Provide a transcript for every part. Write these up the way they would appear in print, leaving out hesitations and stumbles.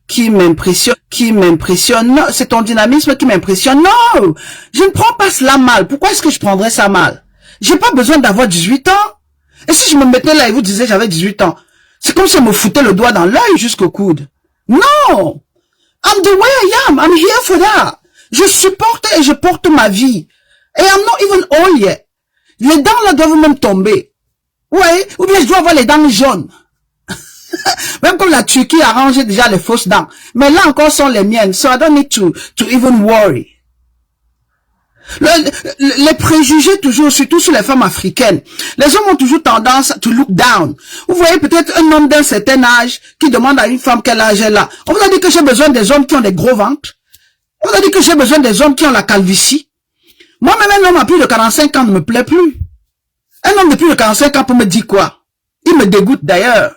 qui m'impressionne. Non, c'est ton dynamisme qui m'impressionne. Non, je ne prends pas cela mal. Pourquoi est-ce que je prendrais ça mal? J'ai pas besoin d'avoir 18 ans. Et si je me mettais là et vous disiez j'avais 18 ans, c'est comme si on me foutait le doigt dans l'œil jusqu'au coude. Non! I'm the way I am. I'm here for that. Je supporte et je porte ma vie. Et I'm not even old yet. Les dents là doivent même tomber. Ouais, ou bien je dois avoir les dents jaunes. Même comme la Turquie a rangé déjà les fausses dents. Mais là encore sont les miennes. So I don't need to even worry. Les préjugés toujours, surtout sur les femmes africaines. Les hommes ont toujours tendance to look down. Vous voyez peut-être un homme d'un certain âge qui demande à une femme quel âge elle a. On vous a dit que j'ai besoin des hommes qui ont des gros ventres. On vous a dit que j'ai besoin des hommes qui ont la calvitie. Moi-même, un homme à plus de 45 ans ne me plaît plus. Un homme de plus de 45 ans peut me dire quoi? Il me dégoûte d'ailleurs.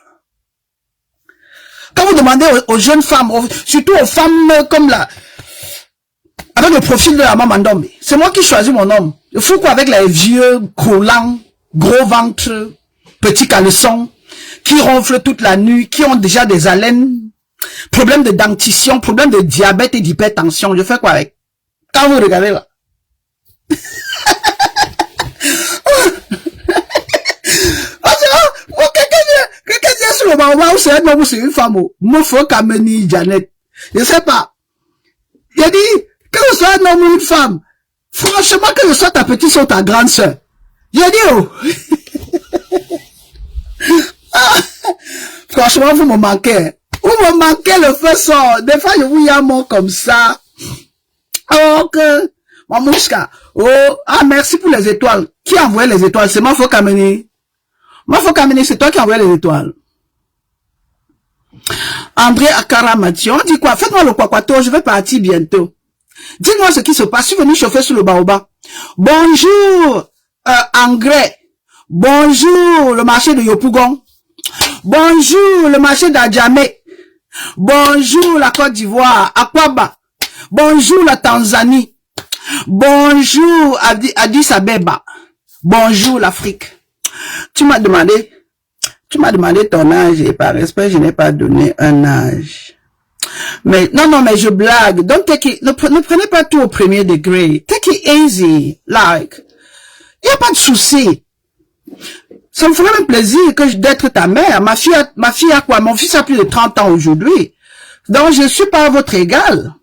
Quand vous demandez aux jeunes femmes, surtout aux femmes comme la... avec le profil de la maman Ndombe, c'est moi qui choisis mon homme. Il faut quoi avec les vieux, collants, gros ventre, petits caleçons, qui ronflent toute la nuit, qui ont déjà des haleines, problème de dentition, problème de diabète et d'hypertension. Je fais quoi avec? Quand vous regardez là. Quelqu'un dit sur le baobab où c'est un homme ou c'est une femme. Moi, faut qu'amener Janet. Je sais pas. Il a dit, que ce soit un homme ou une femme, franchement, que ce soit ta petite soeur ou ta grande soeur. J'ai dit, oh. Franchement, vous me manquez. Vous me manquez le feu sort. Des fois, je vous y amène comme ça. Oh, que, Mamouchka. Oh, ah, merci pour les étoiles. Qui a envoyé les étoiles? C'est moi, faut qu'amener. Moi, faut qu'amener, c'est toi qui envoie les étoiles. André Akara Mathieu, on dit quoi? Faites-moi le kwakwato, je vais partir bientôt. Dis-moi ce qui se passe. Je suis venu chauffer sur le baobab. Bonjour, Engrais. Bonjour, le marché de Yopougon. Bonjour, le marché d'Adjamé. Bonjour, la Côte d'Ivoire, Akwaba. Bonjour, la Tanzanie. Bonjour, Addis Abeba. Bonjour, l'Afrique. Tu m'as demandé ton âge et par respect, je n'ai pas donné un âge. Mais, non, mais je blague. Donc, ne prenez pas tout au premier degré. Take it easy. Like, il n'y a pas de souci. Ça me ferait même plaisir d'être ta mère. Ma fille a quoi? Mon fils a plus de 30 ans aujourd'hui. Donc, je ne suis pas à votre égal.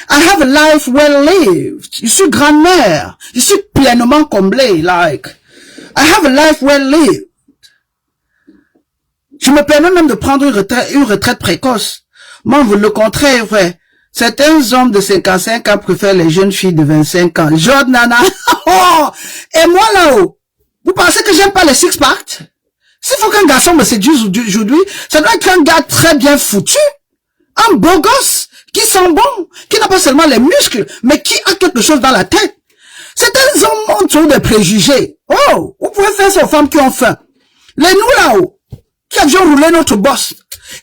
I have a life well lived. Je suis grand-mère. Je suis pleinement comblée. Like, I have a life well lived. Je me permets même de prendre une retraite précoce. Moi, le contraire, vrai. Certains hommes de 55 ans préfèrent les jeunes filles de 25 ans. Nana. Oh! Et moi, là-haut, vous pensez que j'aime pas les six-pack? S'il faut qu'un garçon me séduise aujourd'hui, ça doit être un gars très bien foutu. Un beau gosse, qui sent bon, qui n'a pas seulement les muscles, mais qui a quelque chose dans la tête. Certains hommes ont toujours des préjugés. Oh! Vous pouvez faire ça aux femmes qui ont faim. Les nous, là-haut, qui avions roulé notre boss,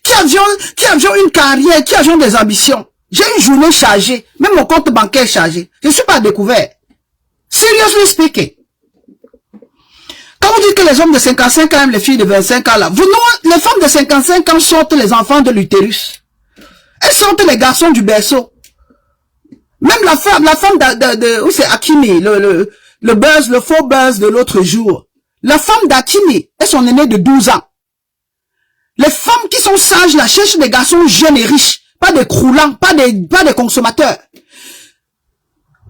qui avions une carrière, qui avions des ambitions. J'ai une journée chargée, même mon compte bancaire chargé. Je ne suis pas découvert. Seriously speaking. Quand vous dites que les hommes de 55 ans aiment les filles de 25 ans, là, les femmes de 55 ans sortent les enfants de l'utérus. Elles sortent les garçons du berceau. Même la femme où c'est Hakimi, le faux buzz de l'autre jour. La femme d'Hakimi est son aînée de 12 ans. Les femmes qui sont sages, là, cherchent des garçons jeunes et riches. Pas des croulants, pas des consommateurs.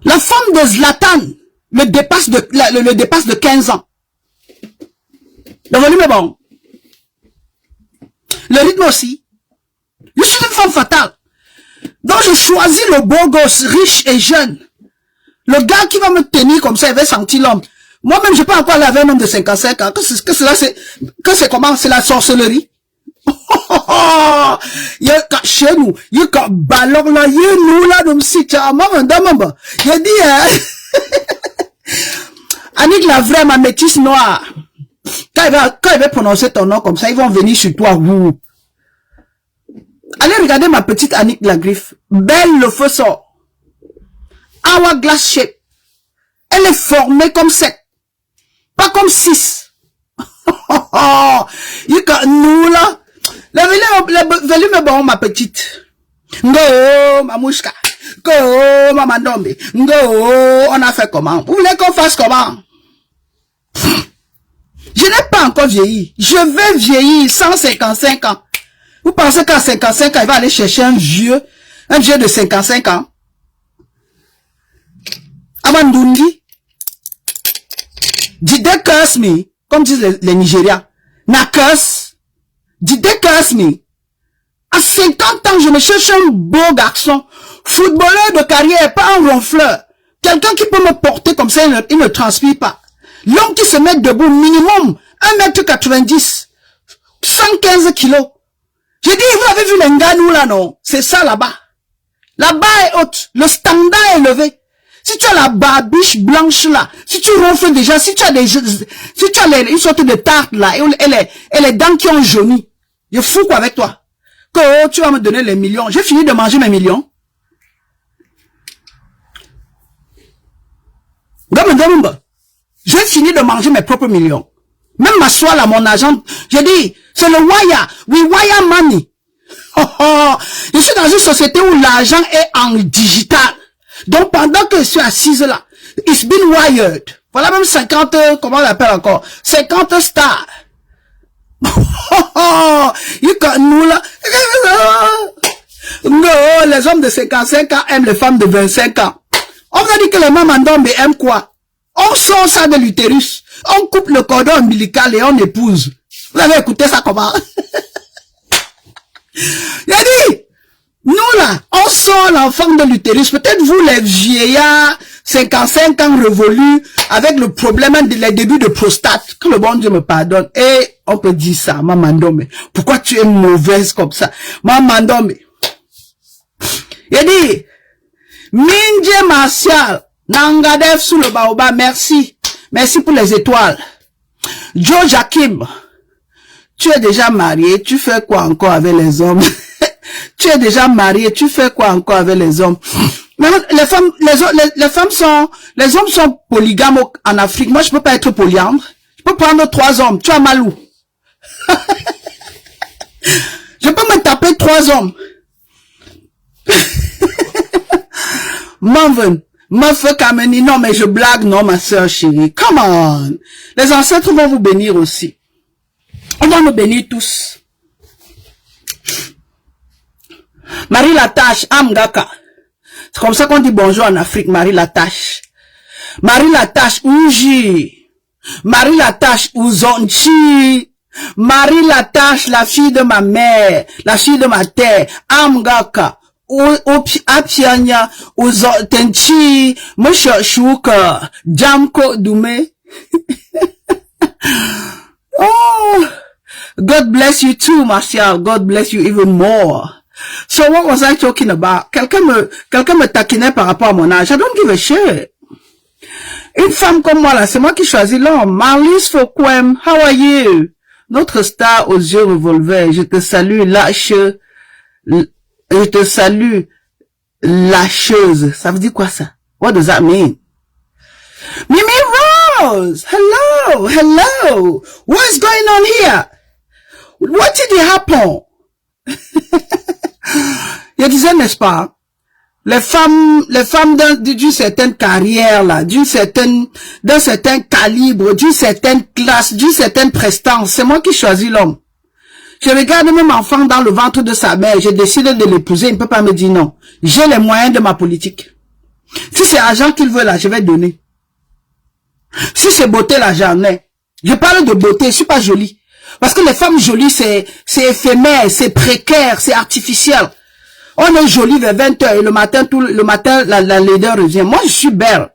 La femme de Zlatan le dépasse de 15 ans. Le volume est bon. Le rythme aussi. Je suis une femme fatale. Donc je choisis le beau gosse, riche et jeune. Le gars qui va me tenir comme ça, il va sentir l'homme. Moi-même, je peux encore aller avec un homme de 55 ans. Que c'est comment? C'est la sorcellerie. Il y a chez nous, il y a ballon là, il y a nous là, nous si maman, il y a dit, Annick la vraie, ma métisse noire. Quand il va prononcer ton nom comme ça, ils vont venir sur toi, vous. Allez regarder ma petite Annick la griffe. Belle, le feu sort. Hourglass shape. Elle est formée comme 7. Pas comme 6. Nous là, Le volume bon, ma petite. Ngo, ma mouchka. Ngo, ma mandombe. Ngo, on a fait comment? Vous voulez qu'on fasse comment? Je n'ai pas encore vieilli. Je vais vieillir 155 ans. Vous pensez qu'à 55 ans, il va aller chercher un vieux de 55 ans? Amandundi. Did they curse me? Comme disent les Nigérians. Na curse. Did they curse me? À 50 ans, je me cherche un beau garçon. Footballeur de carrière, pas un ronfleur. Quelqu'un qui peut me porter comme ça, il ne transpire pas. L'homme qui se met debout, minimum 1m90, 115 kilos. J'ai dit, vous avez vu les Nganou là, non? C'est ça là-bas. La barre est haute, le standard est élevé. Si tu as la barbiche blanche là, si tu ronfles déjà, si tu as une sorte de tarte là, et les dents qui ont jauni, je fous quoi avec toi? Que tu vas me donner les millions. J'ai fini de manger mes millions. J'ai fini de manger mes propres millions. Même m'asseoir là, mon argent, j'ai dit, c'est le wire. We wire money. Oh, oh. Je suis dans une société où l'argent est en digital. Donc, pendant que je suis assise là, it's been wired. Voilà même 50, comment on l'appelle encore? 50 stars. Oh, oh. Nous là. Non, les hommes de 55 ans aiment les femmes de 25 ans. On vous a dit que les mamandombe aiment quoi? On sort ça de l'utérus. On coupe le cordon ombilical et on épouse. Vous avez écouté ça comment? Il a dit, nous là, on sort l'enfant de l'utérus. Peut-être vous les vieillards, 55 ans révolus, avec le problème des débuts de prostate. Que le bon Dieu me pardonne. Et on peut dire ça, mamandombe. Pourquoi tu es mauvaise comme ça? Mamandombe. Il a dit, Minje Martial, Nangadef sous le baobab, merci. Merci pour les étoiles. Joe Jakim, tu es déjà marié, tu fais quoi encore avec les hommes? Tu es déjà marié, tu fais quoi encore avec les hommes? Mais les hommes sont polygames en Afrique. Moi, je peux pas être polyandre. Je peux prendre 3 hommes. Tu as Malou. Je peux me taper 3 hommes. Manven, meuf Kameni, non mais je blague, non ma soeur chérie, come on. Les ancêtres vont vous bénir aussi. On va nous bénir tous. Marie Latache, Amgaka. C'est comme ça qu'on dit bonjour en Afrique, Marie Latache. Marie Latache, Ouji. Marie Latache, Ouzonchi. Marie Latache, la fille de ma mère, la fille de ma terre, Amgaka. Apianya, Tenchi, Moshe Shuka, Jamko Dume. Oh, God bless you too, Martial. God bless you even more. So what was I talking about? Quelqu'un me taquinait par rapport à mon âge. I don't give a shit. Une femme comme moi là, c'est moi qui choisis l'homme. Marlise Fokwem, how are you? Notre star aux yeux revolver. Je te salue, lâche. Je te salue, lâcheuse. Ça veut dire quoi ça? What does that mean? Mimi Rose! Hello! Hello! What's going on here? What did it happen? Je disais, n'est-ce pas? Les femmes d'une certaine carrière, là, d'un certain calibre, d'une certaine classe, d'une certaine prestance, c'est moi qui choisis l'homme. Je regarde même enfant dans le ventre de sa mère, je décide de l'épouser, il ne peut pas me dire non. J'ai les moyens de ma politique. Si c'est argent qu'il veut là, je vais donner. Si c'est beauté là, j'en ai. Je parle de beauté, je suis pas jolie. Parce que les femmes jolies, c'est éphémère, c'est précaire, c'est artificiel. On est jolie vers 20h et le matin, la laideur revient. Moi, je suis belle.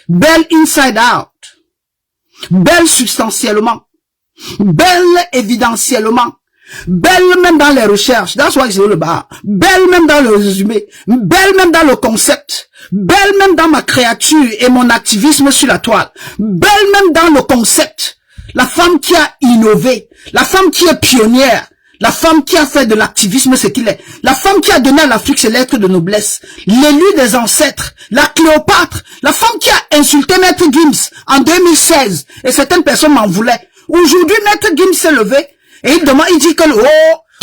Belle inside out. Belle substantiellement. Belle évidentiellement. Belle même dans les recherches. That's why c'est le bas. Belle même dans le résumé. Belle même dans le concept. Belle même dans ma créature et mon activisme sur la toile. Belle même dans le concept. La femme qui a innové. La femme qui est pionnière. La femme qui a fait de l'activisme ce qu'il est. La femme qui a donné à l'Afrique ses lettres de noblesse. L'élu des ancêtres. La Cléopâtre. La femme qui a insulté Maître Gims en 2016. Et certaines personnes m'en voulaient. Aujourd'hui, Maître Gims s'est levé. Et il dit que,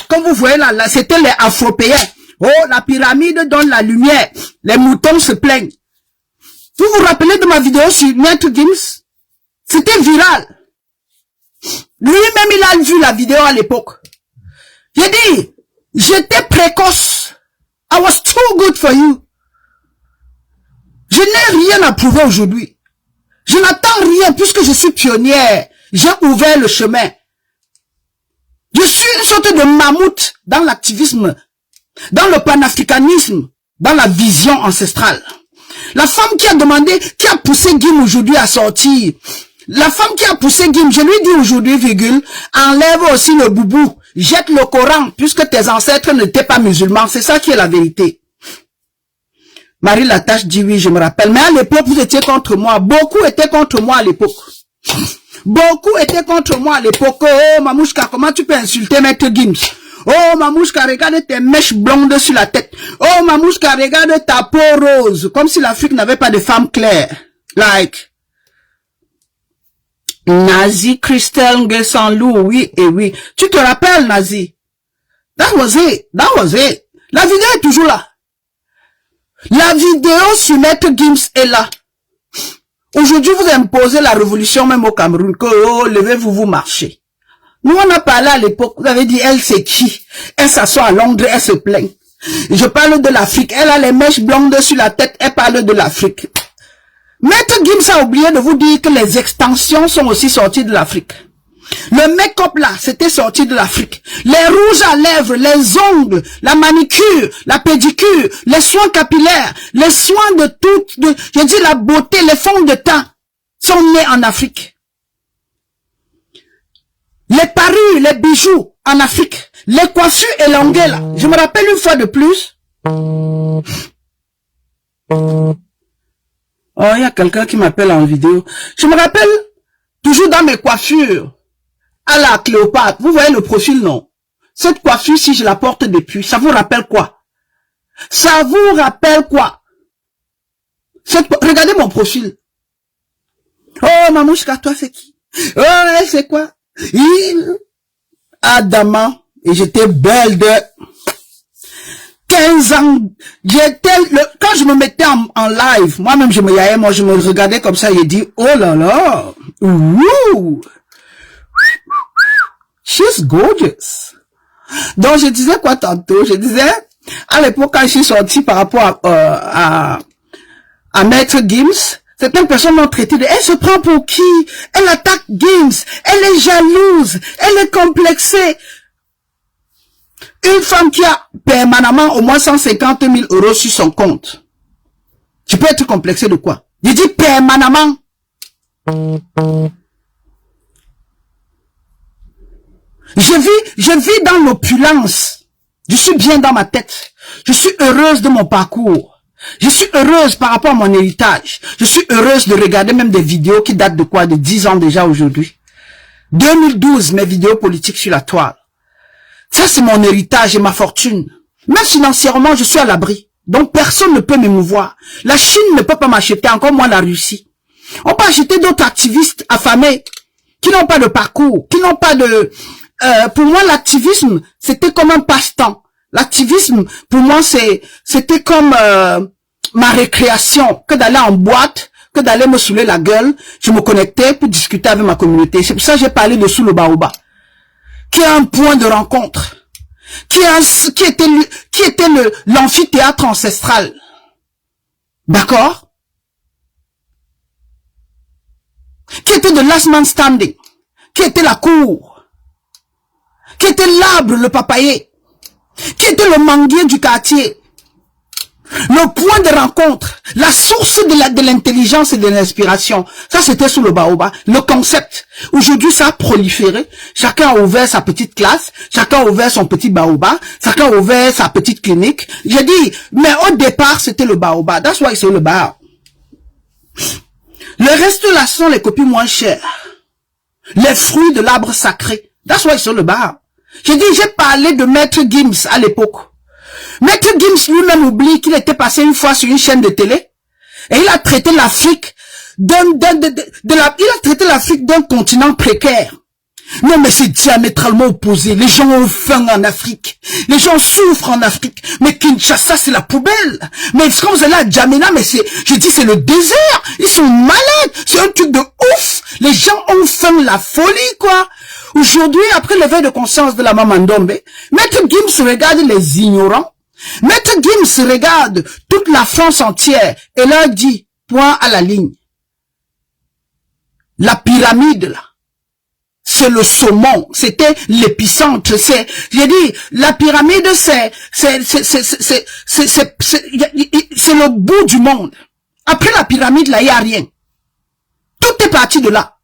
comme vous voyez là, c'était les Afropéens. Oh, la pyramide donne la lumière. Les moutons se plaignent. Vous vous rappelez de ma vidéo sur Maître Gims? C'était viral. Lui-même, il a vu la vidéo à l'époque. J'ai dit, j'étais précoce. I was too good for you. Je n'ai rien à prouver aujourd'hui. Je n'attends rien puisque je suis pionnière. J'ai ouvert le chemin. Je suis une sorte de mammouth dans l'activisme, dans le panafricanisme, dans la vision ancestrale. La femme qui a demandé, qui a poussé Gim aujourd'hui à sortir. La femme qui a poussé Gim, je lui dis aujourd'hui, virgule, enlève aussi le boubou, jette le Coran, puisque tes ancêtres n'étaient pas musulmans. C'est ça qui est la vérité. Marie Latache dit oui, je me rappelle. Mais à l'époque, vous étiez contre moi. Beaucoup étaient contre moi à l'époque. Beaucoup étaient contre moi à l'époque. Oh, Mamouchka, comment tu peux insulter Maître Gims? Oh, Mamouchka, regarde tes mèches blondes sur la tête. Oh, Mamouchka, regarde ta peau rose. Comme si l'Afrique n'avait pas de femmes claires. Like. Nazi, Christelle Nguessanlou, oui et oui. Tu te rappelles, Nazi? That was it. That was it. La vidéo est toujours là. La vidéo sur Maître Gims est là. Aujourd'hui, vous imposez la révolution même au Cameroun, que oh, levez-vous, vous marchez. Nous, on a parlé à l'époque, vous avez dit, elle c'est qui? Elle s'assoit à Londres, elle se plaint. Je parle de l'Afrique, elle a les mèches blondes sur la tête, elle parle de l'Afrique. Maître Gims a oublié de vous dire que les extensions sont aussi sorties de l'Afrique. Le make-up là, c'était sorti de l'Afrique. Les rouges à lèvres, les ongles, la manicure, la pédicure, les soins capillaires, les soins de tout, je dis la beauté, les fonds de teint sont nés en Afrique. Les parures, les bijoux en Afrique, les coiffures élongées là. Je me rappelle une fois de plus. Oh, il y a quelqu'un qui m'appelle en vidéo. Je me rappelle toujours dans mes coiffures. À la Cléopâtre, vous voyez le profil, non? Cette coiffure, si je la porte depuis, ça vous rappelle quoi? Ça vous rappelle quoi? Regardez mon profil. Oh, Mamouchka, toi, c'est qui? Oh, elle, c'est quoi? Adama, et j'étais belle de 15 ans. Quand je me mettais en live, moi-même, je me regardais comme ça, et dit, oh là là, ouh! She's gorgeous. Donc, je disais quoi tantôt? Je disais, à l'époque, quand je suis sortie par rapport à Maître Gims, certaines personnes m'ont traité de, elle se prend pour qui? Elle attaque Gims. Elle est jalouse. Elle est complexée. Une femme qui a permanemment au moins 150 000 € sur son compte. Tu peux être complexée de quoi? Je dis permanemment. Je vis dans l'opulence. Je suis bien dans ma tête. Je suis heureuse de mon parcours. Je suis heureuse par rapport à mon héritage. Je suis heureuse de regarder même des vidéos qui datent de quoi? De 10 ans déjà aujourd'hui. 2012, mes vidéos politiques sur la toile. Ça, c'est mon héritage et ma fortune. Même financièrement, je suis à l'abri. Donc, personne ne peut m'émouvoir. La Chine ne peut pas m'acheter, encore moins la Russie. On peut acheter d'autres activistes affamés qui n'ont pas de parcours, qui n'ont pas de... pour moi, l'activisme, c'était comme un passe-temps. L'activisme, pour moi, c'était comme ma récréation, que d'aller en boîte, que d'aller me saouler la gueule. Je me connectais pour discuter avec ma communauté. C'est pour ça que j'ai parlé de Sous le Baobab, qui est un point de rencontre, qui était l'amphithéâtre ancestral. D'accord? Qui était de last man standing, qui était la cour, qui était l'arbre, le papayer, qui était le manguier du quartier, le point de rencontre, la source de l'intelligence et de l'inspiration. Ça, c'était sous le baobab, le concept. Aujourd'hui, ça a proliféré. Chacun a ouvert sa petite classe, chacun a ouvert son petit baobab, chacun a ouvert sa petite clinique. J'ai dit, mais au départ, c'était le baobab. That's why c'est le baobab. Le reste là sont les copies moins chères. Les fruits de l'arbre sacré. That's why c'est le baobab. J'ai dit, j'ai parlé de Maître Gims à l'époque. Maître Gims lui-même oublie qu'il était passé une fois sur une chaîne de télé et il a traité l'Afrique il a traité l'Afrique d'un continent précaire. Non, mais c'est diamétralement opposé. Les gens ont faim en Afrique. Les gens souffrent en Afrique. Mais Kinshasa, c'est la poubelle. Mais quand vous allez à Djamena, mais je dis, c'est le désert. Ils sont malades. C'est un truc de ouf. Les gens ont faim, la folie, quoi. Aujourd'hui, après l'éveil de conscience de la Maman Ndombe, Maître Gims regarde les ignorants. Maître Gims regarde toute la France entière et leur dit, point à la ligne. La pyramide, là, c'est le saumon, c'était l'épicentre, j'ai dit, la pyramide, c'est le bout du monde. Après la pyramide, là, il n'y a rien. Tout est parti de là.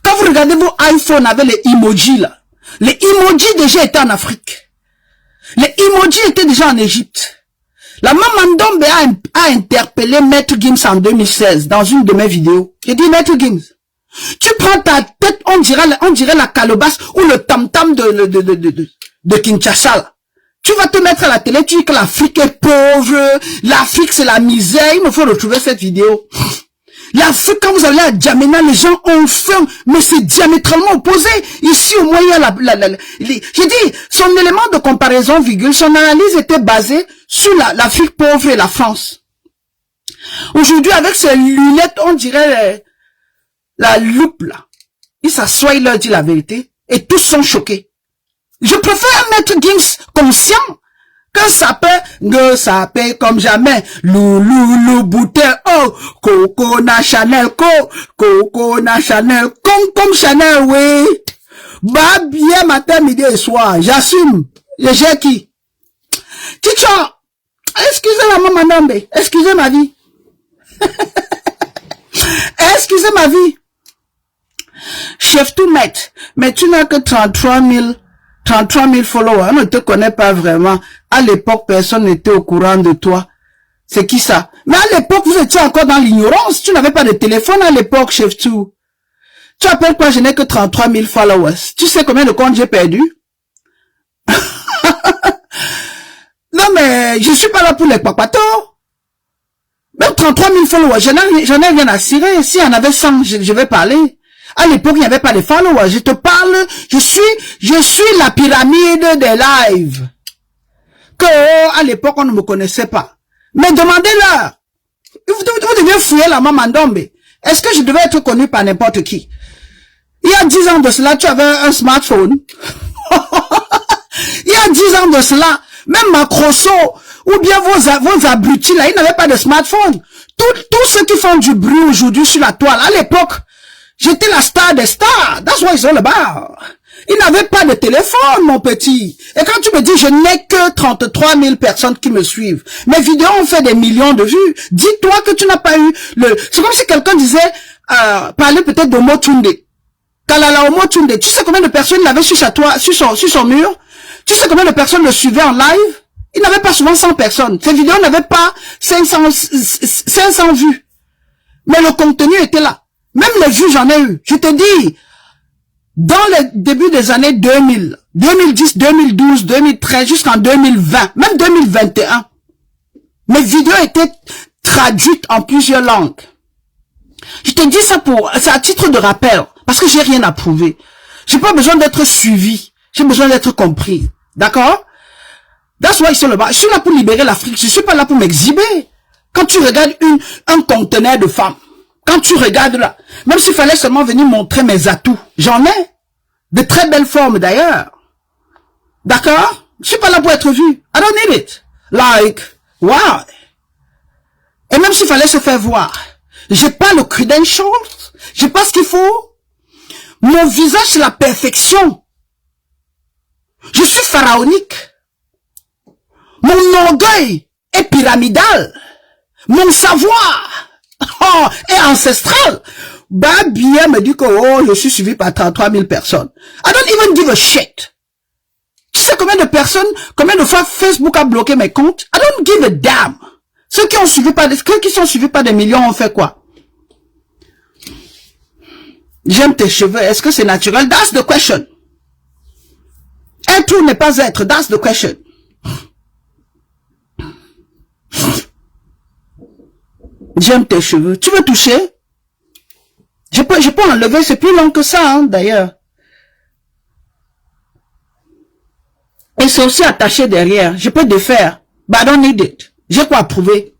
Quand vous regardez vos iPhones avec les emojis, là, les emojis déjà étaient en Afrique. Les emojis étaient déjà en Égypte. La Maman Ndombe a interpellé Maître Gims en 2016 dans une de mes vidéos. J'ai dit, Maître Gims, tu prends ta tête, on dirait la calebasse ou le tam-tam de Kinshasa, là. Tu vas te mettre à la télé, tu dis que l'Afrique est pauvre, l'Afrique c'est la misère. Il me faut retrouver cette vidéo. L'Afrique, quand vous allez à Djamena, les gens ont faim, mais c'est diamétralement opposé. Ici, au moins, il y a j'ai dit, son élément de comparaison, virgule, son analyse était basée sur l'Afrique pauvre et la France. Aujourd'hui, avec ses lunettes, on dirait la loupe, là. Il s'assoit, il leur dit la vérité, et tous sont choqués. Je préfère Maître Gims conscient que ça paie comme jamais. Loulou, bouteille, oh, Coco na Chanel, Coco na Chanel, comme Chanel, oui. Bah, bien matin, midi et soir, j'assume. J'ai qui? Ticho, excusez la Maman Ndombe, excusez ma vie. Excusez ma vie. Chef tout maître, mais tu n'as que 33 000 followers, on ne te connaît pas vraiment. À l'époque, personne n'était au courant de toi. C'est qui ça? Mais à l'époque, vous étiez encore dans l'ignorance. Tu n'avais pas de téléphone à l'époque, chef tout. Tu appelles quoi? Je n'ai que 33 000 followers. Tu sais combien de comptes j'ai perdu? Non, mais je suis pas là pour les papatos. Même 33 000 followers, j'en ai rien à cirer. Si y en avait 100, je vais parler. À l'époque, il n'y avait pas de followers. Je te parle, je suis la pyramide des lives. Que, à l'époque, on ne me connaissait pas. Mais demandez-leur. Vous deviez fouiller la Maman Ndombe. Est-ce que je devais être connu par n'importe qui? Il y a 10 ans de cela, tu avais un smartphone. Il y a 10 ans de cela, même Macrosso, ou bien vos abrutis là, ils n'avaient pas de smartphone. Tous ceux qui font du bruit aujourd'hui sur la toile, à l'époque, j'étais la star des stars. That's what it's all about. Ils n'avaient pas de téléphone, mon petit. Et quand tu me dis, je n'ai que 33 000 personnes qui me suivent. Mes vidéos ont fait des millions de vues. Dis-toi que tu n'as pas eu c'est comme si quelqu'un disait, parler peut-être d'Omo Tunde. Kalala Omo Tunde. Tu sais combien de personnes il avait sur son mur? Tu sais combien de personnes le suivaient en live? Il n'avait pas souvent 100 personnes. Ces vidéos n'avaient pas 500 vues. Mais le contenu était là. Même les vues, j'en ai eu. Je te dis, dans le début des années 2000, 2010, 2012, 2013, jusqu'en 2020, même 2021, mes vidéos étaient traduites en plusieurs langues. Je te dis ça c'est à titre de rappel, parce que j'ai rien à prouver. J'ai pas besoin d'être suivi. J'ai besoin d'être compris. D'accord? That's why je suis là pour libérer l'Afrique. Je suis pas là pour m'exhiber. Quand tu regardes un conteneur de femmes, quand tu regardes là, même s'il fallait seulement venir montrer mes atouts, j'en ai. De très belles formes d'ailleurs. D'accord? Je suis pas là pour être vu. I don't need it. Like, why? Et même s'il fallait se faire voir, j'ai pas le credentials, j'ai pas ce qu'il faut. Mon visage, c'est la perfection. Je suis pharaonique. Mon orgueil est pyramidal. Mon savoir est ancestral. Bah, bien me dit que, oh, je suis suivi par 33 000 personnes. I don't even give a shit. Tu sais combien de fois Facebook a bloqué mes comptes? I don't give a damn. Ceux qui sont suivis par des millions ont fait quoi? J'aime tes cheveux. Est-ce que c'est naturel? That's the question. Être ou ne pas être? That's the question. J'aime tes cheveux. Tu veux toucher? Je peux enlever, c'est plus long que ça, hein, d'ailleurs. Et c'est aussi attaché derrière. Je peux défaire. But I don't need it. J'ai quoi à prouver?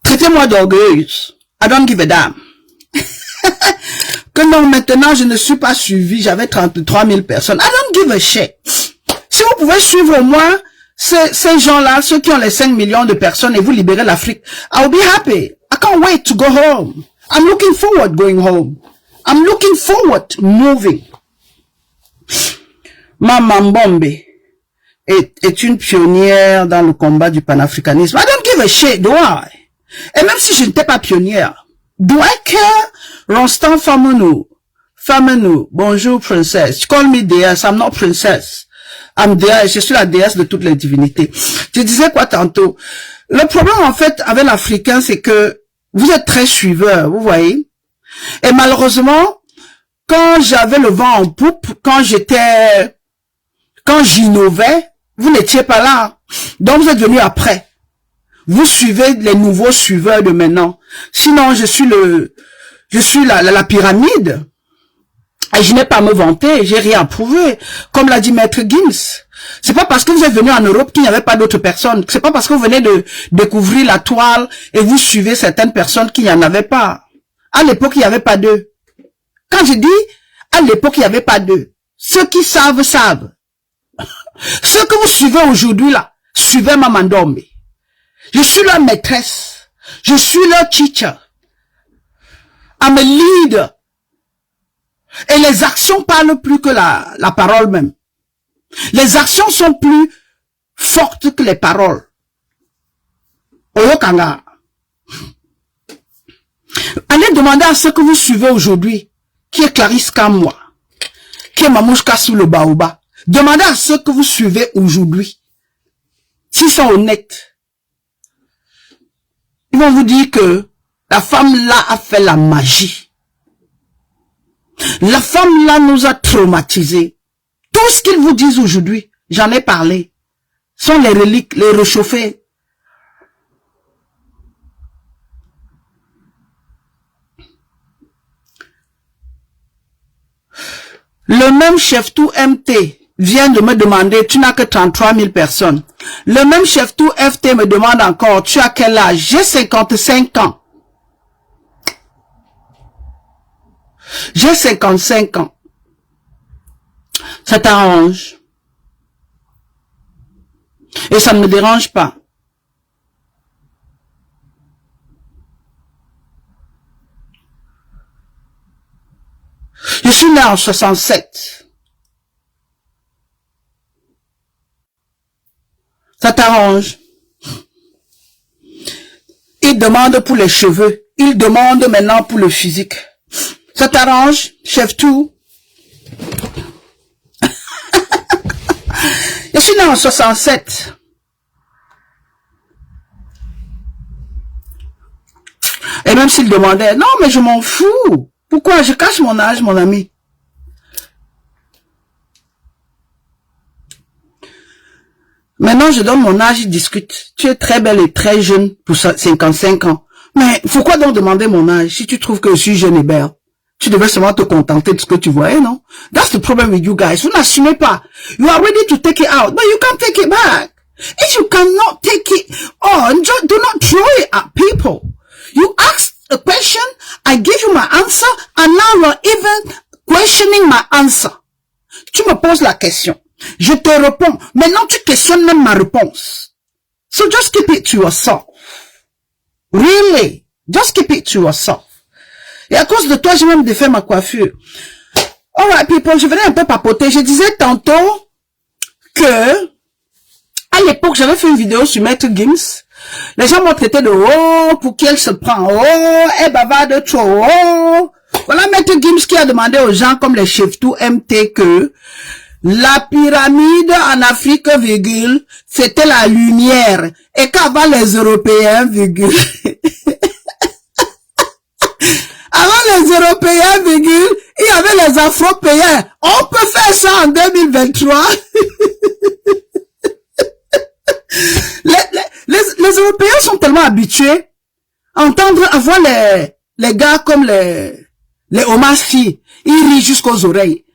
Traitez-moi d'orgueilleuse. I don't give a damn. Que non, maintenant, je ne suis pas suivi. J'avais 33 000 personnes. I don't give a shit. Si vous pouvez suivre au moins ces gens-là, ceux qui ont les 5 millions de personnes et vous libérez l'Afrique, I'll be happy. I can't wait to go home. I'm looking forward going home. I'm looking forward moving. Maman Mbombe est une pionnière dans le combat du panafricanisme. I don't give a shit, do I? Et même si je n'étais pas pionnière, do I care? Ronstan Famenou, bonjour princesse. You call me déesse, I'm not princess. I'm déesse, je suis la déesse de toutes les divinités. Je disais quoi tantôt? Le problème en fait avec l'Africain, c'est que vous êtes très suiveurs, vous voyez? Et malheureusement, quand j'avais le vent en poupe, quand j'innovais, vous n'étiez pas là. Donc vous êtes venus après. Vous suivez les nouveaux suiveurs de maintenant. Sinon, je suis la pyramide. Et je n'ai pas à me vanter, j'ai rien à prouver. Comme l'a dit Maître Gims. C'est pas parce que vous êtes venu en Europe qu'il n'y avait pas d'autres personnes. C'est pas parce que vous venez de découvrir la toile et vous suivez certaines personnes qu'il n'y en avait pas. À l'époque, il n'y avait pas d'eux. Quand je dis, à l'époque, il n'y avait pas d'eux. Ceux qui savent, savent. Ceux que vous suivez aujourd'hui là, suivez Maman Ndombe. Je suis leur maîtresse. Je suis leur teacher. I'm a leader. Et les actions parlent plus que la parole même. Les actions sont plus fortes que les paroles. Oyokanga. Allez demander à ceux que vous suivez aujourd'hui, qui est Clarisse Kamwa, qui est Mamouchka sous le baoba. Demandez à ceux que vous suivez aujourd'hui, s'ils sont honnêtes. Ils vont vous dire que la femme là a fait la magie. La femme là nous a traumatisés. Tout ce qu'ils vous disent aujourd'hui, j'en ai parlé, sont les reliques, les réchauffés. Le même chef tout MT vient de me demander, tu n'as que 33 000 personnes. Le même chef tout FT me demande encore, tu as quel âge? J'ai 55 ans. J'ai 55 ans. Ça t'arrange. Et ça ne me dérange pas. Je suis né en 67. Ça t'arrange. Il demande pour les cheveux. Il demande maintenant pour le physique. Ça t'arrange, chef tout? Je suis né en 67. Et même s'il demandait, non mais je m'en fous. Pourquoi je cache mon âge, mon ami? Maintenant, je donne mon âge, il discute. Tu es très belle et très jeune pour 55 ans. Mais pourquoi donc demander mon âge si tu trouves que je suis jeune et belle? Tu devrais seulement te contenter de ce que tu voyais, non? That's the problem with you guys. Vous n'assumez pas. You are ready to take it out, but you can't take it back. If you cannot take it on, just do not throw it at people. You asked a question, I give you my answer, and now you're even questioning my answer. Tu me poses la question. Je te réponds. Maintenant, tu questionnes même ma réponse. So just keep it to yourself. Really. Just keep it to yourself. Et à cause de toi, j'ai même défait ma coiffure. Alright, people, je venais un peu papoter. Je disais tantôt que, à l'époque, j'avais fait une vidéo sur Maître Gims. Les gens m'ont traité de, oh, pour qui elle se prend, oh, elle bavarde trop, oh. Voilà Maître Gims qui a demandé aux gens comme les chefs tout MT que la pyramide en Afrique, virgule, c'était la lumière. Et qu'avant les Européens, virgule, avant les Européens, virgule, il y avait les Afro-Pays. On peut faire ça en 2023. Les Européens sont tellement habitués à voir les gars comme les Omas filles. Ils rient jusqu'aux oreilles.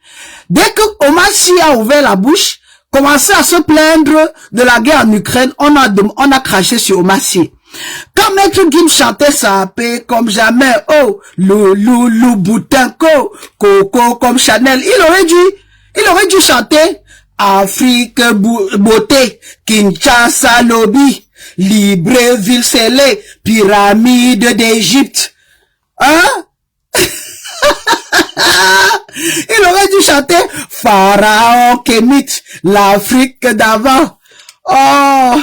Dès que Omar Sy a ouvert la bouche, commencé à se plaindre de la guerre en Ukraine, on a craché sur Omar Sy. Quand Maître Gims chantait sa paix comme jamais, oh, loulou, boutanko, coco comme Chanel, il aurait dû chanter Afrique, beauté, Kinshasa, lobby, Libreville, scellé, pyramide d'Égypte. Hein? Il aurait dû chanter Pharaon, Kémite, l'Afrique d'avant. Oh,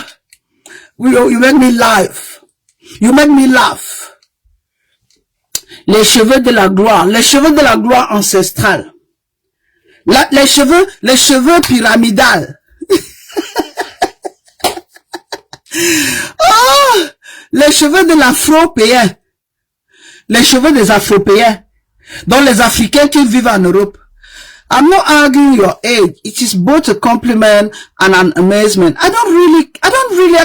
you make me laugh. You make me laugh. Les cheveux de la gloire ancestrale. Les cheveux pyramidales. Oh, les cheveux de l'afro-péen. Les cheveux des afro-péens. Dont les Africains qui vivent en Europe. I'm not arguing your age. It is both a compliment and an amazement. I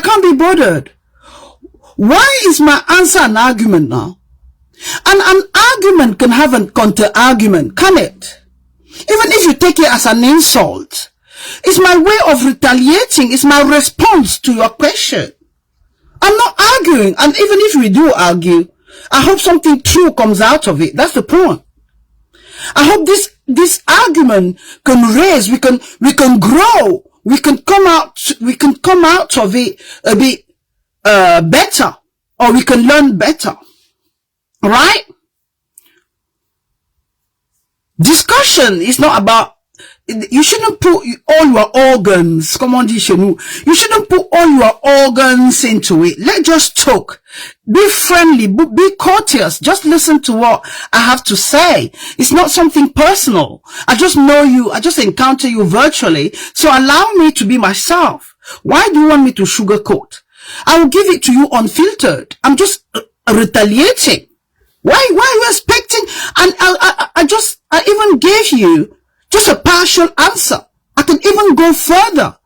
can't be bothered. Why is my answer an argument now? And an argument can have a counter-argument, can it? Even if you take it as an insult. It's my way of retaliating. It's my response to your question. I'm not arguing. And even if we do argue, I hope something true comes out of it. That's the point. I hope this argument can raise, we can grow, we can come out of it a bit, better, or we can learn better. Right? Discussion is not about, you shouldn't put all your organs, come on, you shouldn't put all your organs into it. Let's just talk. Be friendly, be courteous. Just listen to what I have to say. It's not something personal. I just know you, I just encounter you virtually, so allow me to be myself. Why do you want me to sugarcoat? I will give it to you unfiltered. I'm just retaliating. Why are you expecting? And I even gave you just a partial answer. I can even go further.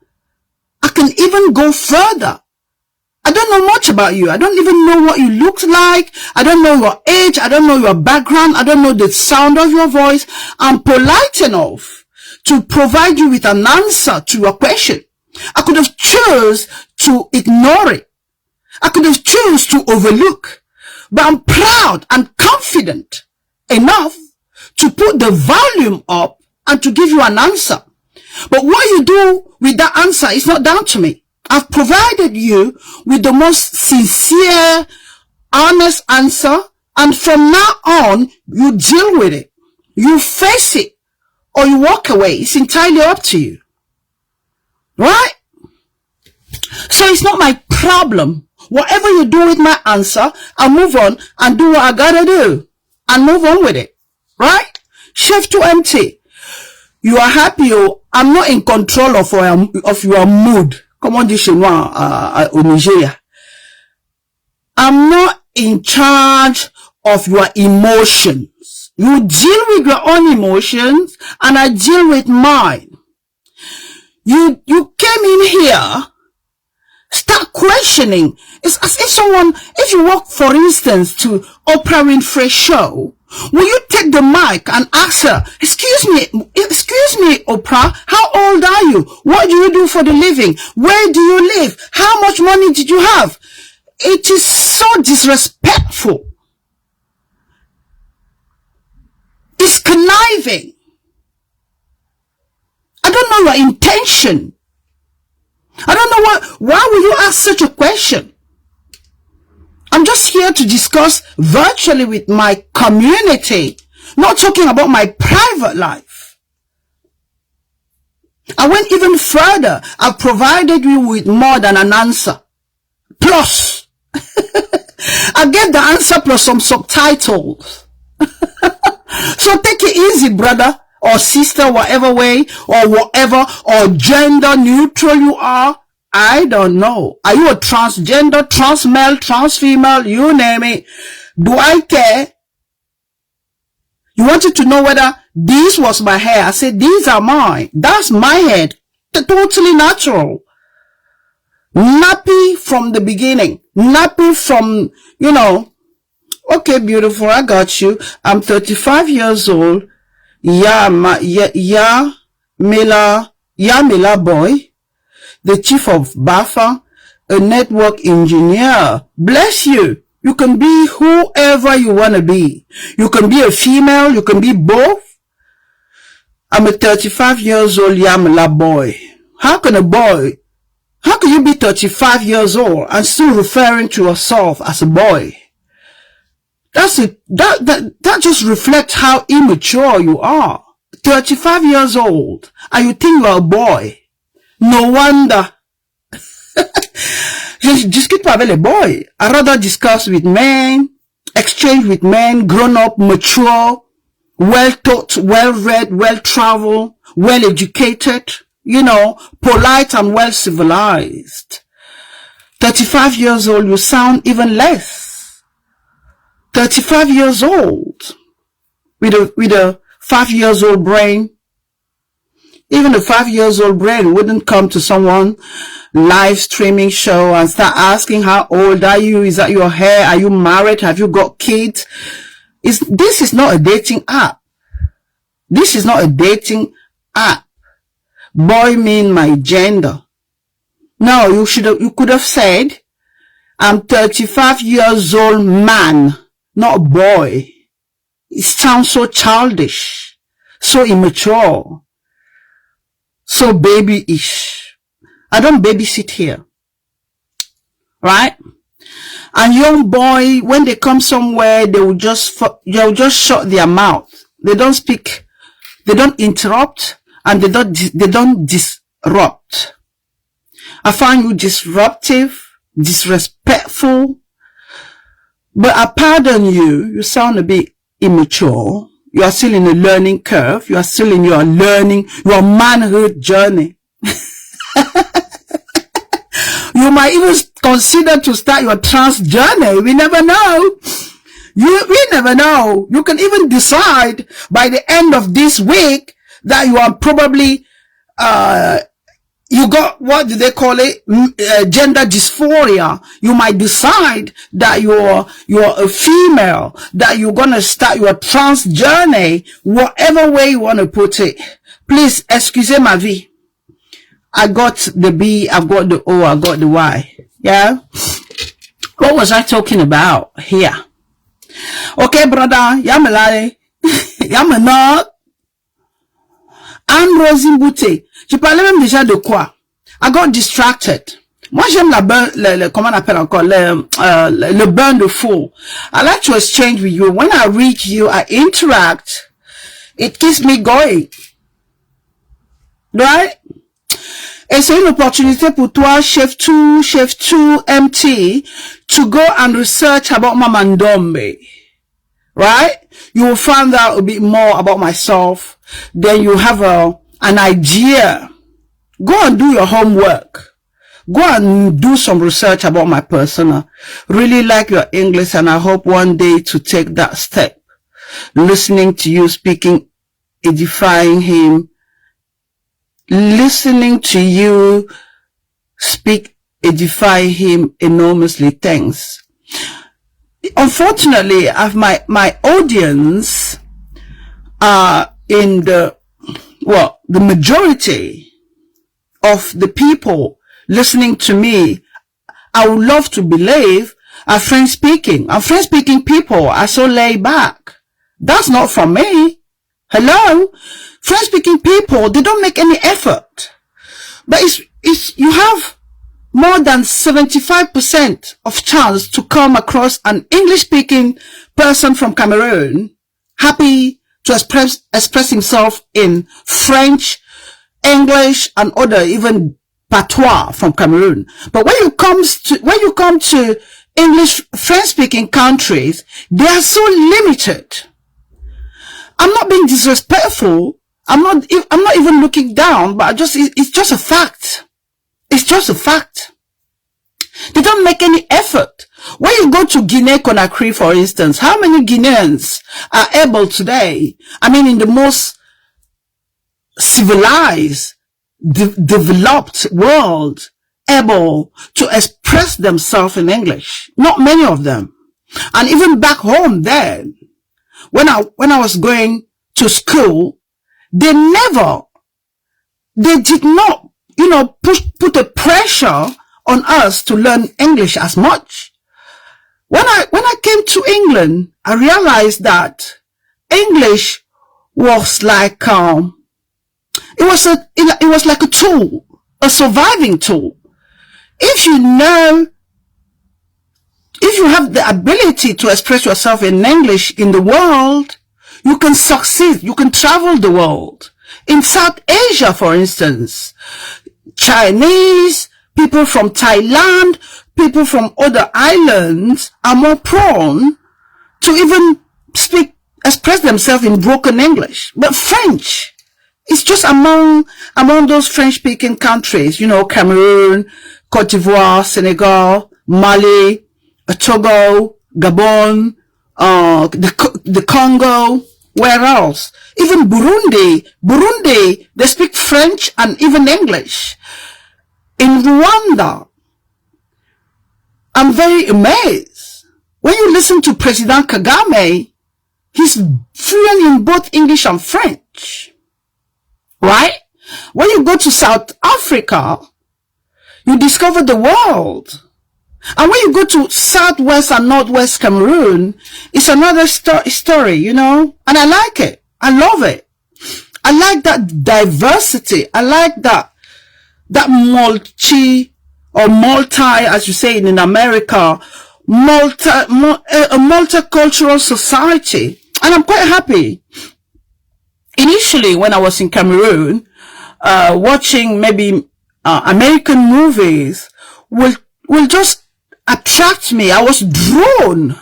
I don't know much about you. I don't even know what you look like. I don't know your age. I don't know your background. I don't know the sound of your voice. I'm polite enough to provide you with an answer to your question. I could have chose to ignore it. I could have chose to overlook. But I'm proud and confident enough to put the volume up and to give you an answer. But what you do with that answer is not down to me. I've provided you with the most sincere, honest answer, and from now on, you deal with it. You face it, or you walk away. It's entirely up to you. Right? So it's not my problem. Whatever you do with my answer, I'll move on and do what I gotta do. And move on with it. Right? Chef to empty. You are happy, I'm not in control of your mood. Comme on dit chez moi, au Nigeria. I'm not in charge of your emotions. You deal with your own emotions, and I deal with mine. You came in here, start questioning. It's as if you walk, for instance, to Oprah Winfrey show, will you take the mic and ask her, excuse me, Oprah, how old are you? What do you do for the living? Where do you live? How much money did you have? It is so disrespectful. It's conniving. I don't know your intention. I don't know why will you ask such a question? I'm just here to discuss virtually with my community, not talking about my private life. I went even further. I've provided you with more than an answer. Plus, I gave the answer plus some subtitles. So take it easy, brother or sister, whatever way or whatever, or gender neutral you are. I don't know. Are you a transgender, trans male, trans female? You name it. Do I care? You wanted to know whether this was my hair. I said, these are mine. That's my head. Totally natural. Nappy from the beginning. Nappy from, okay, beautiful. I got you. I'm 35 years old. Yamila Boy, the chief of BAFA, a network engineer. Bless you. You can be whoever you want to be. You can be a female, you can be both. I'm a 35 years old Yamila Boy. How can you be 35 years old and still referring to yourself as a boy? That just reflects how immature you are. 35 years old and you think you're a boy. No wonder. Je discute pas avec les boys. I rather discuss with men, exchange with men, grown up, mature, well taught, well read, well traveled, well educated, polite and well civilized. 35 years old, you sound even less. 35 years old with a 5 years old brain. Even a 5 years old brain wouldn't come to someone live streaming show and start asking, how old are you? Is that your hair? Are you married? Have you got kids? This is not a dating app. This is not a dating app. Boy mean my gender. No, you could have said, I'm 35 years old man, not boy. It sounds so childish, so immature, so babyish. I don't babysit here, right? And young boy, when they come somewhere, they'll just shut their mouth. They don't speak, they don't interrupt, and they don't disrupt. I find you disruptive, disrespectful, but I pardon you. You sound a bit immature. You are still in a learning curve. You are still in your manhood journey. You might even consider to start your trans journey. We never know. We never know. You can even decide by the end of this week that you are probably, you got, what do they call it? Gender dysphoria. You might decide that you're a female, that you're gonna start your trans journey, whatever way you want to put it. Please, excusez ma vie. I got the B, I've got the O, I got the Y. Yeah? What was I talking about here? Okay, brother, Yamelale, Yamenot, Anne Rosie Bouté. Je parlais même déjà de quoi? I got distracted. Moi, j'aime comment on appelle encore, le bain de fou. I like to exchange with you. When I read you, I interact. It keeps me going. Right? Et c'est une opportunité pour toi, Chef 2 MT, to go and research about Mama Ndombe. Right? You will find out a bit more about myself. Then you have an idea. Go and do your homework. Go and do some research about my persona. Really like your English, and I hope one day to take that step. Listening to you speaking, edifying him. Listening to you speak, edify him enormously. Thanks. Unfortunately, my audience are in the majority of the people listening to me. I would love to believe are French speaking. And French speaking people are so laid back. That's not from me. Hello? French speaking people, they don't make any effort. But you have more than 75% of chance to come across an English speaking person from Cameroon, happy to express himself in French, English, and other, even patois from Cameroon. But when you come to English French speaking countries, they are so limited. I'm not being disrespectful. I'm not even looking down, but it's just a fact. It's just a fact. They don't make any effort. When you go to Guinea-Conakry, for instance, how many Guineans are able today, in the most civilized, developed world, able to express themselves in English? Not many of them. And even back home then, when I was going to to school, they did not, put a pressure on us to learn English as much. When I came to England, I realized that English was like, it was like a tool, a surviving tool. If you have the ability to express yourself in English in the world, you can succeed. You can travel the world. In South Asia, for instance, Chinese, people from Thailand, people from other islands are more prone to even express themselves in broken English. But French, it's just among those French-speaking countries, Cameroon, Cote d'Ivoire, Senegal, Mali, Togo, Gabon, the Congo, where else? Even Burundi, they speak French and even English. In Rwanda, I'm very amazed. When you listen to President Kagame, he's fluent in both English and French. Right? When you go to South Africa, you discover the world. And when you go to Southwest and Northwest Cameroon, it's another story, And I like it. I love it. I like that diversity. I like that multi, as you say in America, a multicultural society. And I'm quite happy. Initially, when I was in Cameroon, watching maybe American movies will just attract me. I was drawn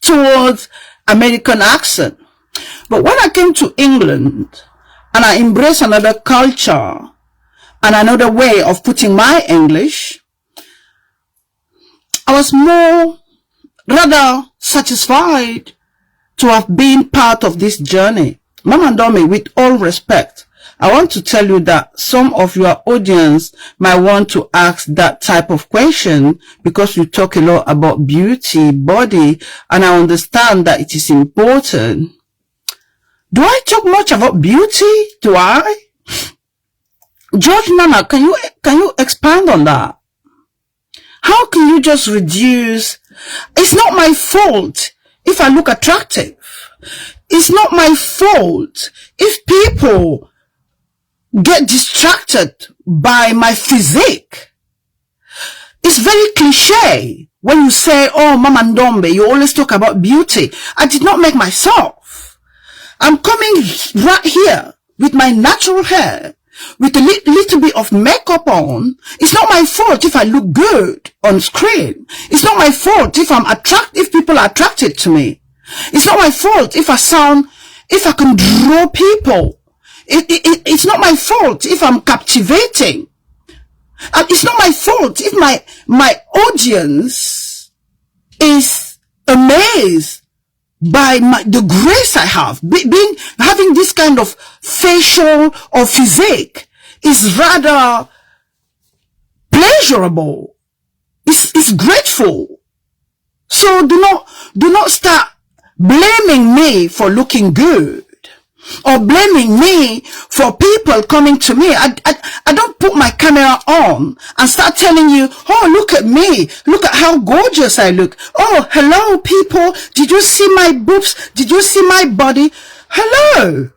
towards American accent. But when I came to England and I embraced another culture and another way of putting my English, I was rather satisfied to have been part of this journey. Mama Ndombe, with all respect, I want to tell you that some of your audience might want to ask that type of question because you talk a lot about beauty, body, and I understand that it is important. Do I talk much about beauty? Do I? George Nana, can you expand on that? How can you just reduce? It's not my fault if I look attractive. It's not my fault if people get distracted by my physique. It's very cliche when you say, oh, Mama Ndombe, you always talk about beauty. I did not make myself. I'm coming right here with my natural hair, with a little bit of makeup on. It's not my fault if I look good on screen. It's not my fault if people are attracted to me. It's not my fault if I can draw people. It's not my fault if I'm captivating. And it's not my fault if my audience is amazed by the grace I have. Having this kind of facial or physique is rather pleasurable. It's grateful. So do not start blaming me for looking good or blaming me for people coming to me. I don't put my camera on and start telling you, oh, look at me. Look at how gorgeous I look. Oh, hello, people. Did you see my boobs? Did you see my body? Hello.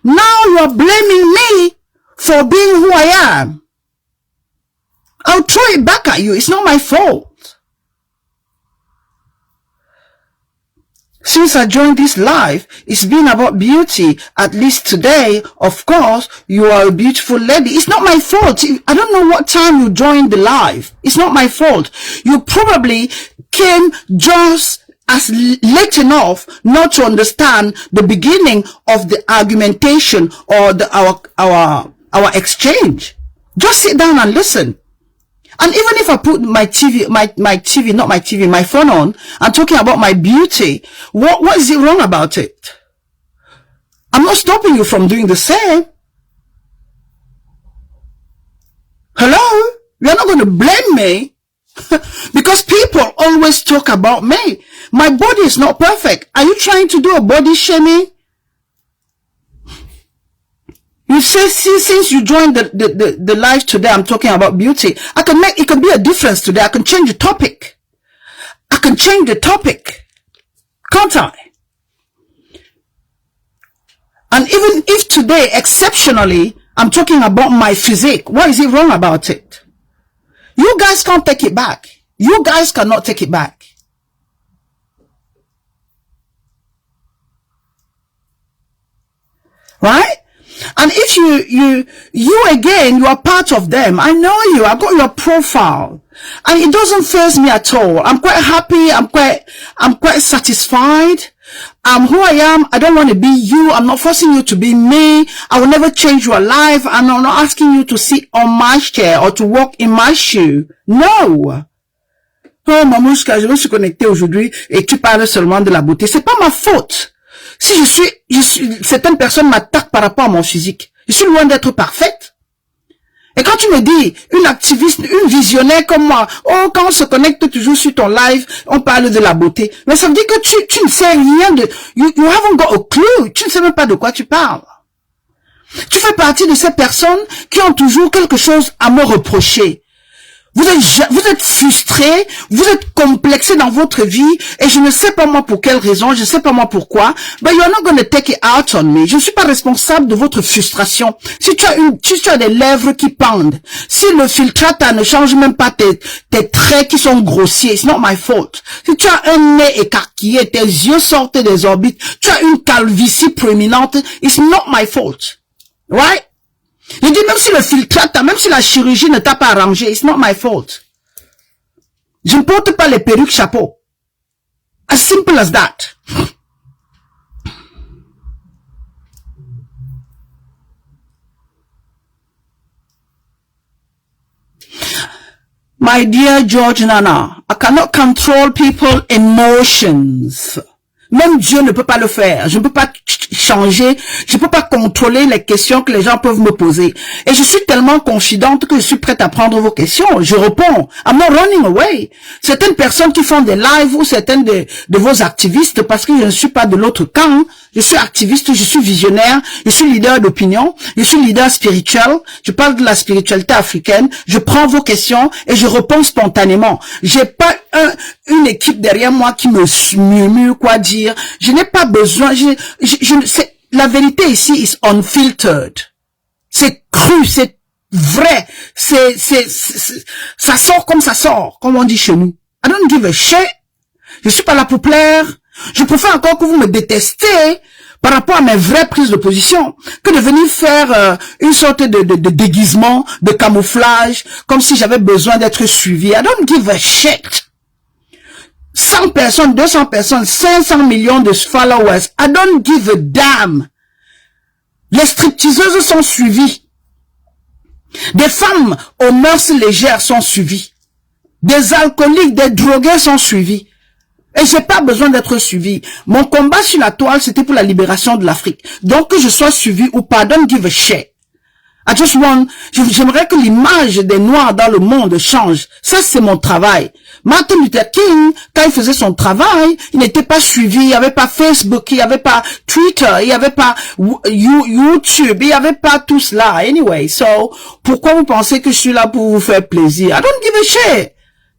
Now you're blaming me for being who I am. I'll throw it back at you. It's not my fault. Since I joined this life, it's been about beauty. At least today, of course, you are a beautiful lady. It's not my fault. I don't know what time you joined the live. It's not my fault. You probably came just as late enough not to understand the beginning of the argumentation or our exchange. Just sit down and listen. And even if I put my phone on, and talking about my beauty, what is it wrong about it? I'm not stopping you from doing the same. Hello? You're not going to blame me because people always talk about me. My body is not perfect. Are you trying to do a body shaming? You say, see, since you joined the live today, I'm talking about beauty. It can be a difference today. I can change the topic. I can change the topic. Can't I? And even if today, exceptionally, I'm talking about my physique, what is it wrong about it? You guys can't take it back. You guys cannot take it back. Right? And if you again, you are part of them. I know you. I got your profile. And it doesn't faze me at all. I'm quite happy. I'm quite satisfied. I'm who I am. I don't want to be you. I'm not forcing you to be me. I will never change your life. I'm not asking you to sit on my chair or to walk in my shoe. No. Oh, Mamouchka, je me suis connectée aujourd'hui et tu parles seulement de la beauté. C'est pas ma faute. Si certaines personnes m'attaquent par rapport à mon physique. Je suis loin d'être parfaite. Et quand tu me dis, une activiste, une visionnaire comme moi, oh, quand on se connecte toujours sur ton live, on parle de la beauté. Mais ça veut dire que tu ne sais rien de, you haven't got a clue. Tu ne sais même pas de quoi tu parles. Tu fais partie de ces personnes qui ont toujours quelque chose à me reprocher. Vous êtes frustré, vous êtes complexé dans votre vie, et je ne sais pas moi pour quelle raison, je ne sais pas moi pourquoi, but you're not going to take it out on me. Je ne suis pas responsable de votre frustration. Si tu as des lèvres qui pendent, si le filtrata ne change même pas tes traits qui sont grossiers, it's not my fault. Si tu as un nez écarquillé, tes yeux sortent des orbites, tu as une calvitie proéminente, it's not my fault. Right? Je dis, même si le filtrate, même si la chirurgie ne t'a pas arrangé, it's not my fault. Je ne porte pas les perruques chapeau. As simple as that. My dear George Nana, I cannot control people's emotions. Même Dieu ne peut pas le faire. Je ne peux pas changer. Je ne peux pas contrôler les questions que les gens peuvent me poser. Et je suis tellement confidente que je suis prête à prendre vos questions. Je réponds. I'm not running away. Certaines personnes qui font des lives ou certaines de vos activistes, parce que je ne suis pas de l'autre camp, je suis activiste, je suis visionnaire, je suis leader d'opinion, je suis leader spirituel, je parle de la spiritualité africaine, je prends vos questions et je réponds spontanément. J'ai pas une équipe derrière moi qui me murmure quoi dire. Je n'ai pas besoin, la vérité ici is unfiltered. C'est cru, c'est vrai, ça sort comme ça sort, comme on dit chez nous. I don't give a shit. Je suis pas là pour plaire. Je préfère encore que vous me détestez par rapport à mes vraies prises de position, que de venir faire une sorte de déguisement, de camouflage, comme si j'avais besoin d'être suivi. I don't give a shit. 100 personnes, 200 personnes, 500 millions de followers. I don't give a damn. Les stripteaseuses sont suivies. Des femmes aux mœurs légères sont suivies. Des alcooliques, des drogués sont suivis. Et j'ai pas besoin d'être suivi. Mon combat sur la toile, c'était pour la libération de l'Afrique. Donc que je sois suivi ou pas, don't give a shit. I just want, j'aimerais que l'image des Noirs dans le monde change. Ça, c'est mon travail. Martin Luther King, quand il faisait son travail, il n'était pas suivi, il n'y avait pas Facebook, il n'y avait pas Twitter, il n'y avait pas YouTube, il n'y avait pas tout cela. Anyway, so, pourquoi vous pensez que je suis là pour vous faire plaisir? I don't give a shit.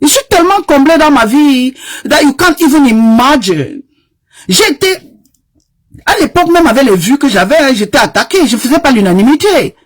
Je suis tellement comblé dans ma vie that you can't even imagine. J'étais, à l'époque même avec les vues que j'avais, j'étais attaqué, je faisais pas l'unanimité.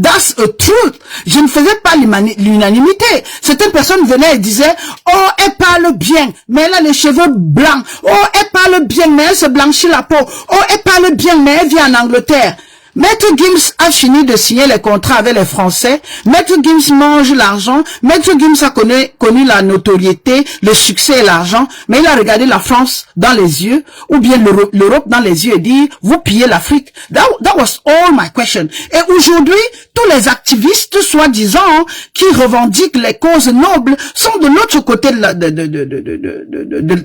That's a truth. Je ne faisais pas l'unanimité. Certaines personnes venaient et disaient, oh, elle parle bien, mais elle a les cheveux blancs. Oh, elle parle bien, mais elle se blanchit la peau. Oh, elle parle bien, mais elle vit en Angleterre. Maître Gims a fini de signer les contrats avec les Français. Maître Gims mange l'argent. Maître Gims a connu la notoriété, le succès et l'argent. Mais il a regardé la France dans les yeux, ou bien l'Europe dans les yeux et dit, vous pillez l'Afrique. That was all my question. Et aujourd'hui, tous les activistes, soi-disant, qui revendiquent les causes nobles, sont de l'autre côté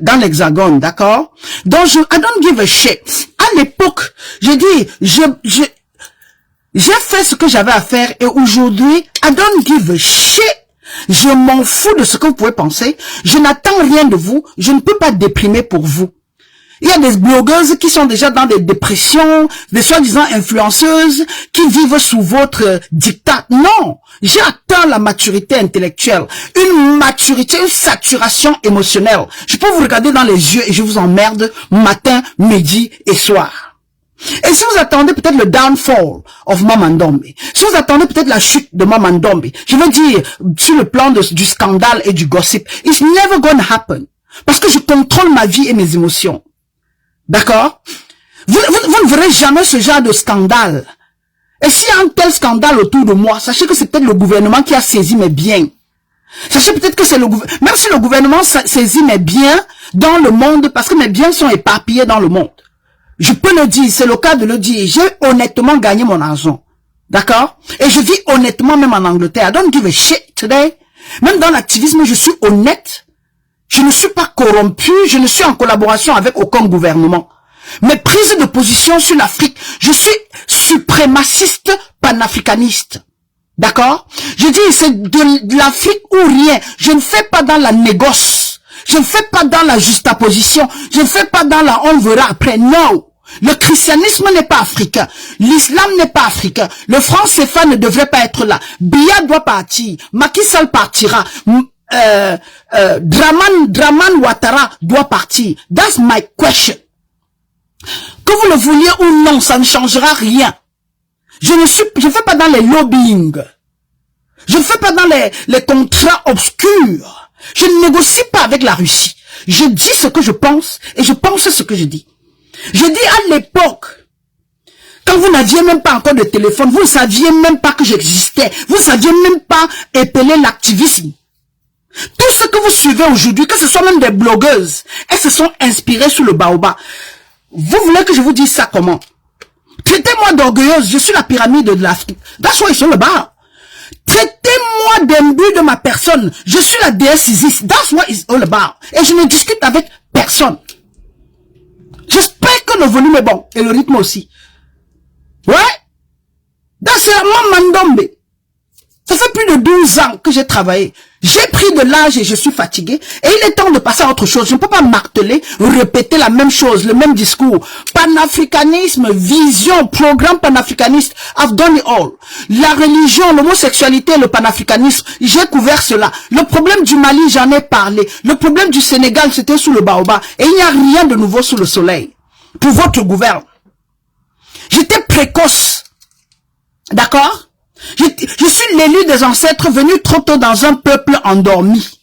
dans l'hexagone, d'accord? Donc, I don't give a shit. À l'époque, j'ai dit, j'ai fait ce que j'avais à faire et aujourd'hui, I don't give a shit. Je m'en fous de ce que vous pouvez penser. Je n'attends rien de vous. Je ne peux pas déprimer pour vous. Il y a des blogueuses qui sont déjà dans des dépressions, des soi-disant influenceuses qui vivent sous votre diktat. Non, j'ai atteint la maturité intellectuelle, une maturité, une saturation émotionnelle. Je peux vous regarder dans les yeux et je vous emmerde matin, midi et soir. Et si vous attendez peut-être le downfall of Mama Ndombe, si vous attendez peut-être la chute de Mama Ndombe, je veux dire, sur le plan du scandale et du gossip, it's never gonna happen. Parce que je contrôle ma vie et mes émotions. D'accord? Vous ne verrez jamais ce genre de scandale. Et s'il y a un tel scandale autour de moi, sachez que c'est peut-être le gouvernement qui a saisi mes biens. Sachez peut-être que c'est le gouvernement, même si le gouvernement saisit mes biens dans le monde, parce que mes biens sont éparpillés dans le monde. Je peux le dire, c'est le cas de le dire. J'ai honnêtement gagné mon argent. D'accord? Et je vis honnêtement même en Angleterre. I don't give a shit today. Même dans l'activisme, je suis honnête. Je ne suis pas corrompu, je ne suis en collaboration avec aucun gouvernement. Mes prises de position sur l'Afrique, je suis suprémaciste panafricaniste. D'accord? Je dis, c'est de l'Afrique ou rien. Je ne fais pas dans la négoce. Je ne fais pas dans la juxtaposition. Je ne fais pas dans la on verra après. Non. Le christianisme n'est pas africain. L'islam n'est pas africain. Le franc CFA ne devrait pas être là. Biya doit partir. Macky Sall partira. Draman Ouattara doit partir. That's my question. Que vous le vouliez ou non, ça ne changera rien. Je ne fais pas dans les lobbying. Je ne fais pas dans les contrats obscurs. Je ne négocie pas avec la Russie. Je dis ce que je pense et je pense ce que je dis. Je dis à l'époque, quand vous n'aviez même pas encore de téléphone, vous ne saviez même pas que j'existais. Vous ne saviez même pas épeler l'activisme. Tout ce que vous suivez aujourd'hui, que ce soit même des blogueuses, elles se sont inspirées sous le baobab. Vous voulez que je vous dise ça comment? Traitez-moi d'orgueilleuse, je suis la pyramide de l'Afrique. That's why ils sont le bas. Traitez-moi d'imbu de ma personne, je suis la déesse Isis. That's what is all about. Et je ne discute avec personne. J'espère que le volume est bon, et le rythme aussi. Ouais? That's Mama Ndombe. Ça fait plus de 12 ans que j'ai travaillé. J'ai pris de l'âge et je suis fatigué. Et il est temps de passer à autre chose. Je ne peux pas marteler, répéter la même chose, le même discours. Panafricanisme, vision, programme panafricaniste. I've done it all. La religion, l'homosexualité, le panafricanisme, j'ai couvert cela. Le problème du Mali, j'en ai parlé. Le problème du Sénégal, c'était sous le baobab. Et il n'y a rien de nouveau sous le soleil. Pour votre gouvernement. J'étais précoce. D'accord? Je suis l'élu des ancêtres venu trop tôt dans un peuple endormi.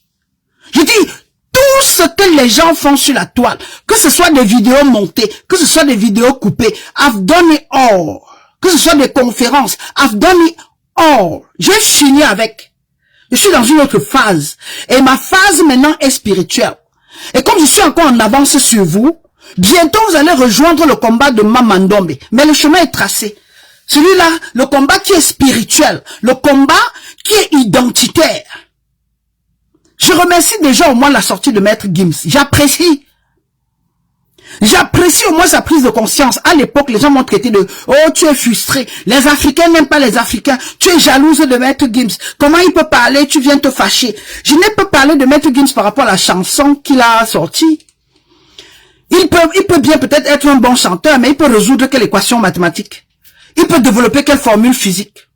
Je dis, tout ce que les gens font sur la toile, que ce soit des vidéos montées, que ce soit des vidéos coupées, I've done it all. Que ce soit des conférences, I've done it all. J'ai fini avec. Je suis dans une autre phase. Et ma phase maintenant est spirituelle. Et comme je suis encore en avance sur vous, bientôt vous allez rejoindre le combat de Mama Ndombe. Mais le chemin est tracé. Celui-là, le combat qui est spirituel, le combat qui est identitaire. Je remercie déjà au moins la sortie de Maître Gims. J'apprécie. J'apprécie au moins sa prise de conscience. À l'époque, les gens m'ont traité de « Oh, tu es frustré. Les Africains n'aiment pas les Africains. Tu es jalouse de Maître Gims. Comment il peut parler? Tu viens te fâcher. » Je n'ai pas parlé de Maître Gims par rapport à la chanson qu'il a sortie. Il peut bien peut-être être un bon chanteur, mais il peut résoudre quelle équation mathématique? Il peut développer quelle formule physique?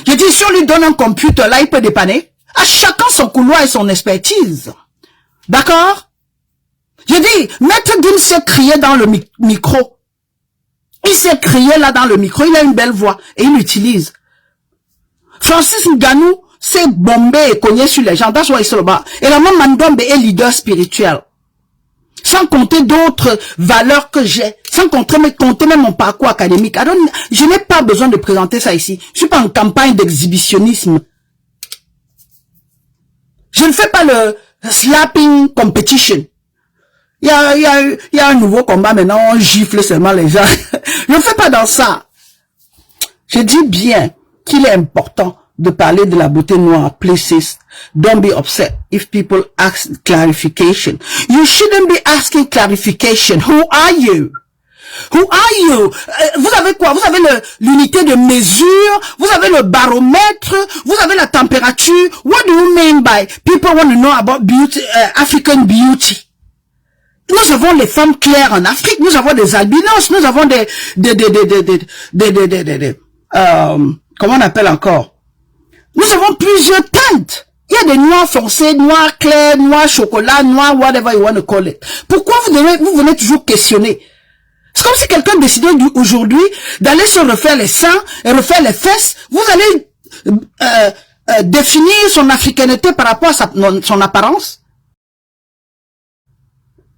Je dis, si on lui donne un computer, là, il peut dépanner. À chacun son couloir et son expertise. D'accord? Je dis, Maître Gims s'est crié dans le micro. Il s'est crié là dans le micro. Il a une belle voix et il l'utilise. Francis Ngannou s'est bombé et cogné sur les gens. That's why it's all about. Et la Mama Ndombe est leader spirituel. Sans compter d'autres valeurs que j'ai, sans compter même mon parcours académique. Je n'ai pas besoin de présenter ça ici. Je suis pas en campagne d'exhibitionnisme. Je ne fais pas le slapping competition. Il y a un nouveau combat maintenant, on gifle seulement les gens. Je ne fais pas dans ça. Je dis bien qu'il est important de parler de la beauté noire. Please, don't be upset if people ask clarification. You shouldn't be asking clarification. Who are you? Who are you? Vous avez quoi? Vous avez l'unité de mesure, vous avez le baromètre, vous avez la température. What do you mean by people want to know about beauty, African beauty? Nous avons les femmes claires en Afrique, nous avons des albinos, nous avons comment on appelle encore? Nous avons plusieurs teintes. Il y a des noirs foncés, noirs clairs, noirs chocolat, noirs whatever you want to call it. Pourquoi vous venez toujours questionner? C'est comme si quelqu'un décidait aujourd'hui d'aller se refaire les seins et refaire les fesses. Vous allez définir son africanité par rapport à son apparence.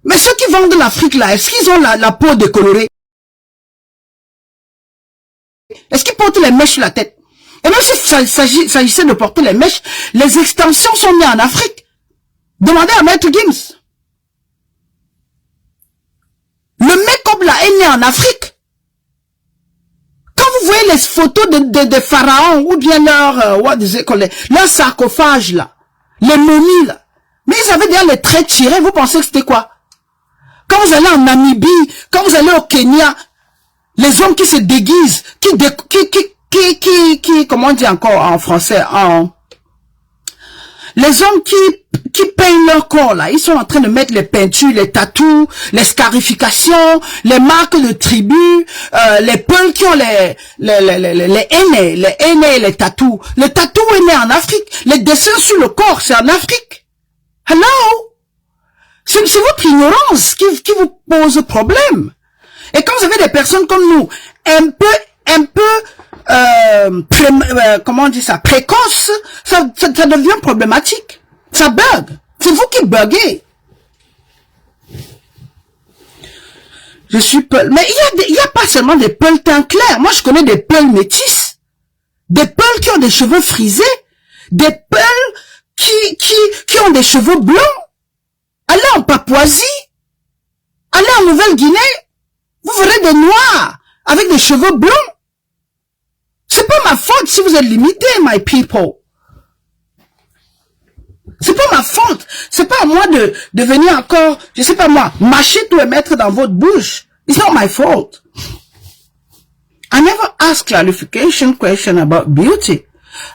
Mais ceux qui vendent l'Afrique là, est-ce qu'ils ont la peau décolorée? Est-ce qu'ils portent les mèches sur la tête? Et même s'il s'agissait de porter les mèches, les extensions sont nées en Afrique. Demandez à Maître Gims. Le make-up là est né en Afrique. Quand vous voyez les photos de pharaons ou bien leur sarcophage là, les momies là, mais ils avaient déjà les traits tirés, vous pensez que c'était quoi? Quand vous allez en Namibie, quand vous allez au Kenya, les hommes qui se déguisent, comment on dit encore en français, les hommes qui peignent leur corps là, ils sont en train de mettre les peintures, les tatous, les scarifications, les marques de tribus, les peuls qui ont les aînés et les tatous. Le tatou est né en Afrique. Les dessins sur le corps, c'est en Afrique. Hello? C'est votre ignorance qui vous pose problème. Et quand vous avez des personnes comme nous, un peu comment on dit ça, précoce, ça devient problématique. Ça bug. C'est vous qui buguez. Je suis peul. Mais il y a pas seulement des peuls teint clair. Moi, je connais des peuls métis. Des peuls qui ont des cheveux frisés. Des peuls qui ont des cheveux blancs. Allez en Papouasie. Allez en Nouvelle-Guinée. Vous verrez des noirs avec des cheveux blancs. C'est pas ma faute si vous êtes limité, my people. C'est pas ma faute. C'est pas à moi de venir encore, je sais pas moi, mâcher tout et mettre dans votre bouche. It's not my fault. I never ask clarification question about beauty.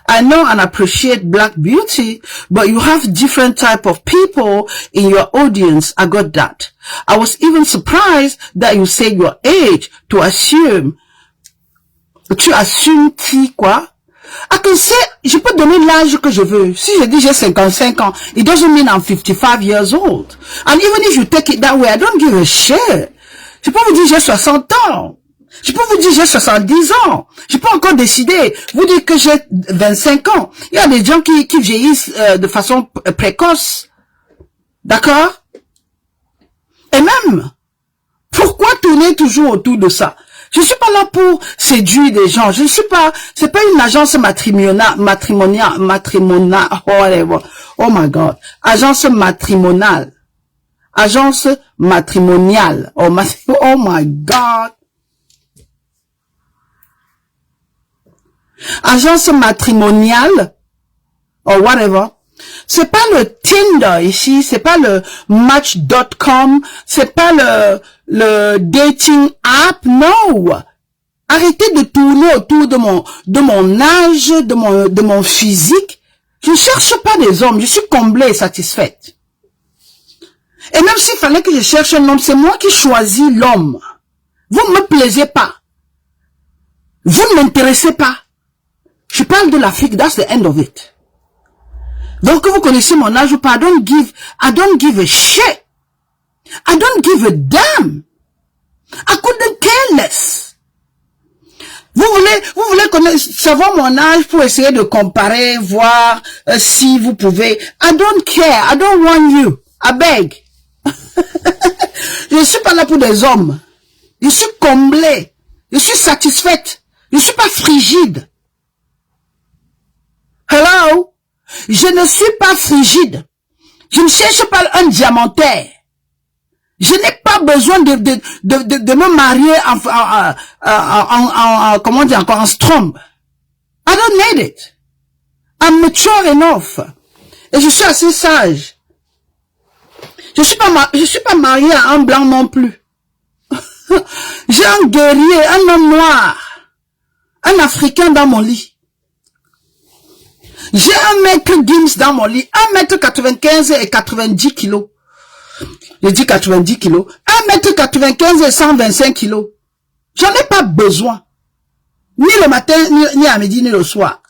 I know and appreciate black beauty, but you have different type of people in your audience. I got that. I was even surprised that you said your age to assume. Tu assumes qui, quoi? I can say, je peux donner l'âge que je veux. Si je dis j'ai 55 ans, it doesn't mean I'm 55 years old. And even if you take it that way, I don't give a shit. Je peux vous dire j'ai 60 ans. Je peux vous dire j'ai 70 ans. Je peux encore décider. Vous dire que j'ai 25 ans. Il y a des gens qui vieillissent de façon précoce. D'accord? Et même, pourquoi tourner toujours autour de ça? Je suis pas là pour séduire des gens. Je ne suis pas, c'est pas une agence matrimoniale, whatever. Oh my God. Agence matrimoniale. Agence matrimoniale. Oh my God. Agence matrimoniale. Or whatever. C'est pas le Tinder ici, c'est pas le Match.com, c'est pas le dating app, no. Arrêtez de tourner autour de mon âge, de mon physique. Je ne cherche pas des hommes, je suis comblée et satisfaite. Et même s'il fallait que je cherche un homme, c'est moi qui choisis l'homme. Vous ne me plaisez pas. Vous ne m'intéressez pas. Je parle de l'Afrique, that's the end of it. Donc, vous connaissez mon âge ou pas, I don't give a shit. I don't give a damn. I couldn't care less. Vous voulez savoir mon âge pour essayer de comparer, voir si vous pouvez. I don't care. I don't want you. I beg. Je ne suis pas là pour des hommes. Je suis comblée. Je suis satisfaite. Je ne suis pas frigide. Hello? Je ne suis pas frigide. Je ne cherche pas un diamantaire. Je n'ai pas besoin de me marier comment dire encore, en strom. I don't need it. I'm mature enough. Et je suis assez sage. Je suis pas marié à un blanc non plus. J'ai un guerrier, un homme noir, un Africain dans mon lit. J'ai un maître Gims dans mon lit, 1m95 et 90 kilos. Je dis 90 kilos. 1m95 et 125 kilos. J'en ai pas besoin. Ni le matin, ni à midi, ni le soir.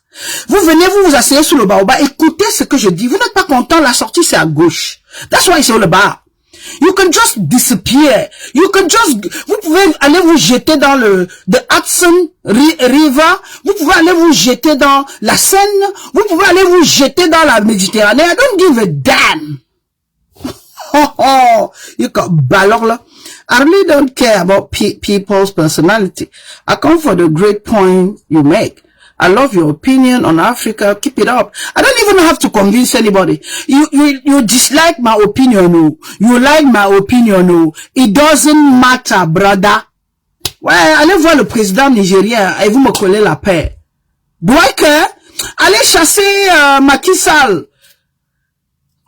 Vous venez, vous asseyez sur le baobab, écoutez ce que je dis. Vous n'êtes pas content, la sortie c'est à gauche. That's why c'est le bar. You can just disappear. You can just, vous pouvez aller vous jeter dans the Hudson River. Vous pouvez aller vous jeter dans la Seine. Vous pouvez aller vous jeter dans la Méditerranée. I don't give a damn. You got balor. I really don't care about people's personality. I come for the great point you make. I love your opinion on Africa. Keep it up. I don't even have to convince anybody. You dislike my opinion, no. You like my opinion, no. It doesn't matter, brother. Ouais, allez voir le président nigérien et vous me collez la paix. Do I care? Allez chasser Macky Sall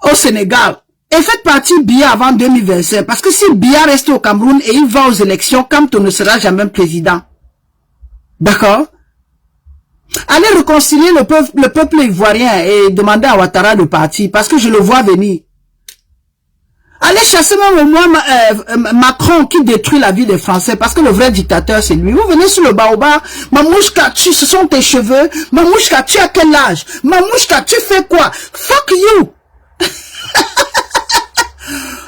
au Sénégal. Et faites partie Biya avant 2025. Parce que si Biya reste au Cameroun et il va aux élections, Kamto ne sera jamais président. D'accord? Allez réconcilier le peuple ivoirien et demander à Ouattara de partir. Parce que je le vois venir. Allez chasser même au moins Macron qui détruit la vie des Français. Parce que le vrai dictateur c'est lui. Vous venez sur le baobab. Mamouchka, ce sont tes cheveux. Mamouchka, tu as quel âge? Mamouchka, tu fais quoi? Fuck you.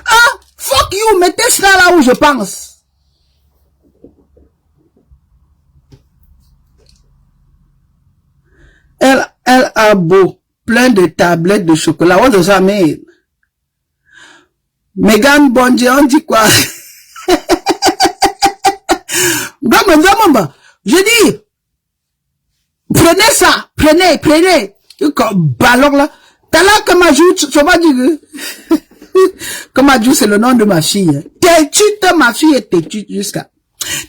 Ah, fuck you, mettez ça là où je pense. Elle a beau, plein de tablettes de chocolat. What does that mean? Megan Bondier, on dit quoi? Je dis, prenez ça, prenez. Ballon là. T'as là comme Adjou, tu vas dire. Comme Adjou, c'est le nom de ma fille. Tétute, ma fille est tétute jusqu'à.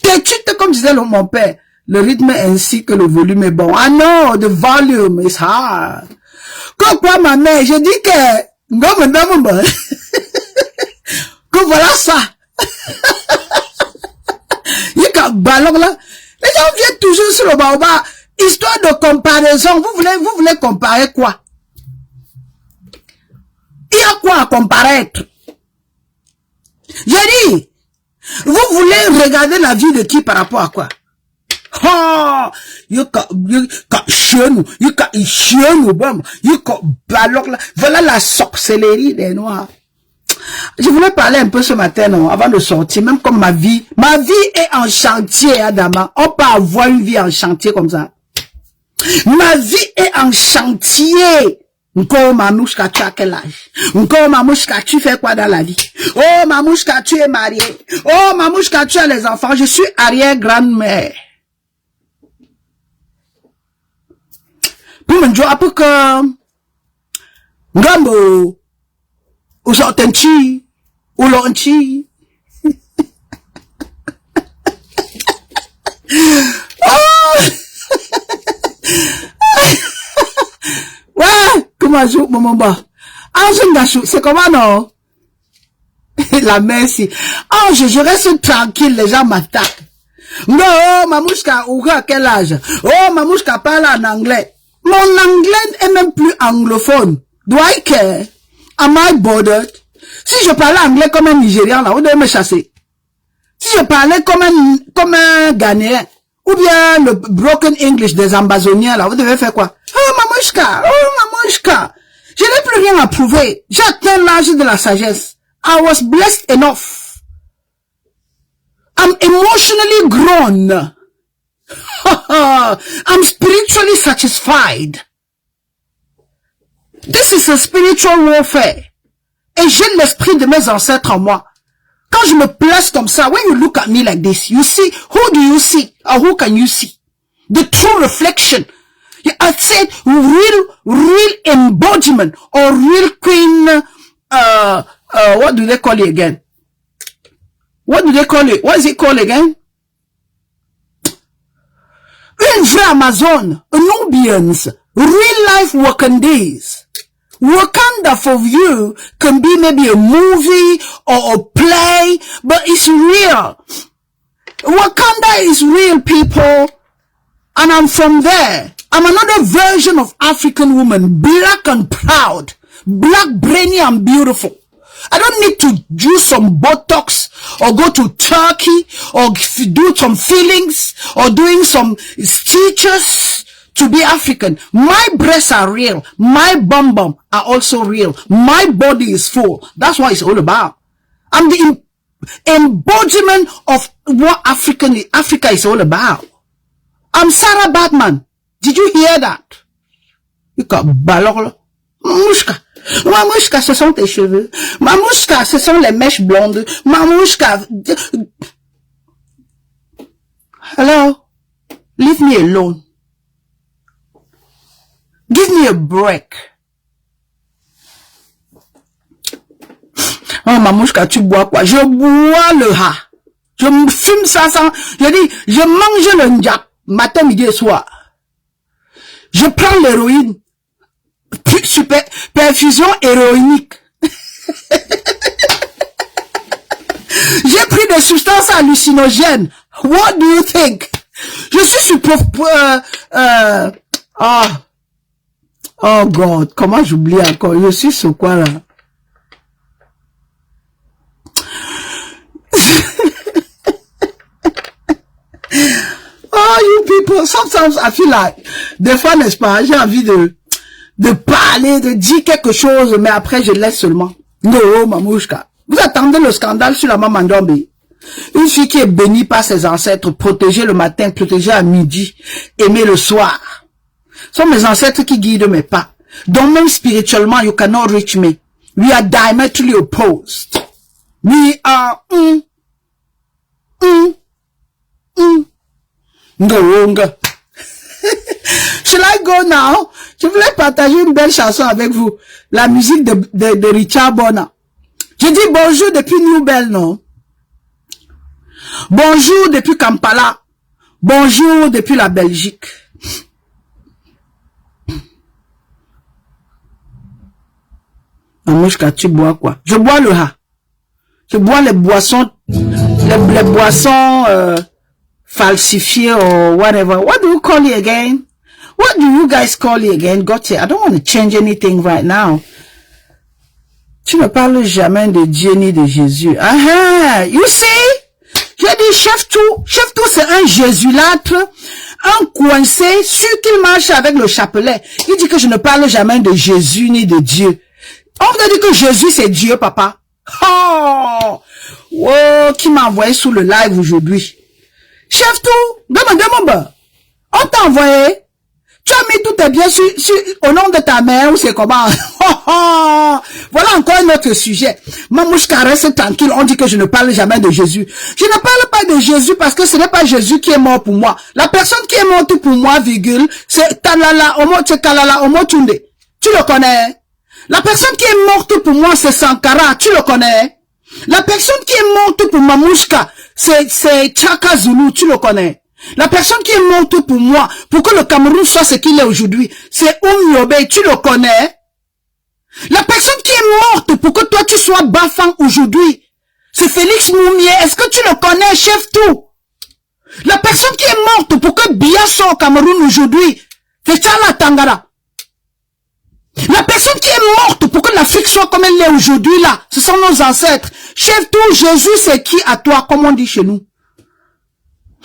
Tétute, comme disait mon père. Le rythme ainsi que le volume est bon. Ah non, the volume is hard. Quoi, ma mère, je dis que, que voilà ça. Il y a un ballon là. Les gens viennent toujours sur le baobab. Histoire de comparaison. Vous voulez comparer quoi? Il y a quoi à comparaître? J'ai dit, vous voulez regarder la vie de qui par rapport à quoi? Oh, voilà la sorcellerie des Noirs. Je voulais parler un peu ce matin, non, avant de sortir, même comme ma vie est en chantier, Adama. On peut avoir une vie en chantier comme ça. Ma vie est en chantier. Encore Mamouchka, tu as quel âge? Encore Mamouchka, tu fais quoi dans la vie? Oh Mamouchka, tu es mariée. Oh Mamouchka, tu as les enfants. Je suis arrière-grand-mère. Pour me dire un peu que Ngambo ou Sortenchi ou Lonchi. Ouais, comment joue mon bas? C'est comment non? La merci. Oh, je reste tranquille, les gens m'attaquent. Non, Mamouchka, ou à quel âge? Oh, Mamouchka parle en anglais. Mon anglais est même plus anglophone. Do I care? Am I bothered? Si je parlais anglais comme un Nigérian, là, vous devez me chasser. Si je parlais comme un Ghanéen, ou bien le broken English des Ambazoniens, là, vous devez faire quoi? Oh, Mamouchka! Je n'ai plus rien à prouver. J'ai atteint l'âge de la sagesse. I was blessed enough. I'm emotionally grown. I'm spiritually satisfied. This is a spiritual warfare. Et j'ai l'esprit de mes ancêtres en moi. Quand je me place comme ça, when you look at me like this, you see, who do you see? Or who can you see? The true reflection. I said real embodiment or real queen, what do they call it again? What do they call it? What is it called again? Une vraie Amazon, Nubians, real life Wakandese. Wakanda for you can be maybe a movie or a play, but it's real. Wakanda is real, people. And I'm from there. I'm another version of African woman, black and proud, black, brainy and beautiful. I don't need to do some Botox or go to Turkey or do some fillings or doing some stitches to be African. My breasts are real. My bum are also real. My body is full. That's what it's all about. I'm the embodiment of what Africa is all about. I'm Sarah Batman. Did you hear that? You got balor. Mamouchka. Mamouchka, ce sont tes cheveux. Mamouchka, ce sont les mèches blondes. Mamouchka. Hello? Leave me alone. Give me a break. Oh, Mamouchka, tu bois quoi? Je bois le ha. Je me fume ça sans... Je dis, je mange le ndiap. Matin, midi et soir. Je prends l'héroïne. Super, perfusion héroïnique. J'ai pris des substances hallucinogènes. What do you think? Je suis sur oh God, comment j'oublie encore? Je suis sur quoi là? Oh, you people, sometimes I feel like, des fois, n'est-ce pas, j'ai envie de parler, de dire quelque chose, mais après, je laisse seulement. No, Mamouchka. Vous attendez le scandale sur la Maman Ndombe. Une fille qui est bénie par ses ancêtres, protégée le matin, protégée à midi, aimée le soir. Ce sont mes ancêtres qui guident mes pas. Donc même spirituellement, you cannot reach me. We are diametrically opposed. We are, Shall I go now? Je voulais partager une belle chanson avec vous. La musique de Richard Bona. Je dis bonjour depuis New Bell, non? Bonjour depuis Kampala. Bonjour depuis la Belgique. Mamouchka, tu bois quoi? Je bois le ha. Je bois les boissons, les boissons, falsifié or whatever. What do you call it again? What do you guys call it again? Got it. I don't want to change anything right now. Tu ne parles jamais de Dieu ni de Jésus. You see? J'ai dit, chef tout c'est un jésulâtre, un coincé, sûr qu'il marche avec le chapelet. Il dit que je ne parle jamais de Jésus ni de Dieu. On vous a dit que Jésus c'est Dieu, papa. Oh! Oh, qui m'a envoyé sous le live aujourd'hui. Chef tout, demande, on t'a envoyé, tu as mis tous tes biens au nom de ta mère ou c'est comment? Voilà encore un autre sujet. Mamouchka, reste tranquille, on dit que je ne parle jamais de Jésus. Je ne parle pas de Jésus parce que ce n'est pas Jésus qui est mort pour moi. La personne qui est morte pour moi, virgule, c'est Kalala Omotunde. Tu le connais? La personne qui est morte pour moi, c'est Sankara, tu le connais? La personne qui est morte pour Mamouchka, c'est Chaka Zulu, tu le connais. La personne qui est morte pour moi, pour que le Cameroun soit ce qu'il est aujourd'hui, c'est Yobe, tu le connais. La personne qui est morte pour que toi tu sois Bafang aujourd'hui, c'est Félix Moumier, est-ce que tu le connais, chef tout? La personne qui est morte pour que Biya soit au Cameroun aujourd'hui, c'est Tchala Tangara. La personne qui est morte pour que l'Afrique soit comme elle est aujourd'hui là, ce sont nos ancêtres. Chef tout, Jésus c'est qui à toi, comme on dit chez nous?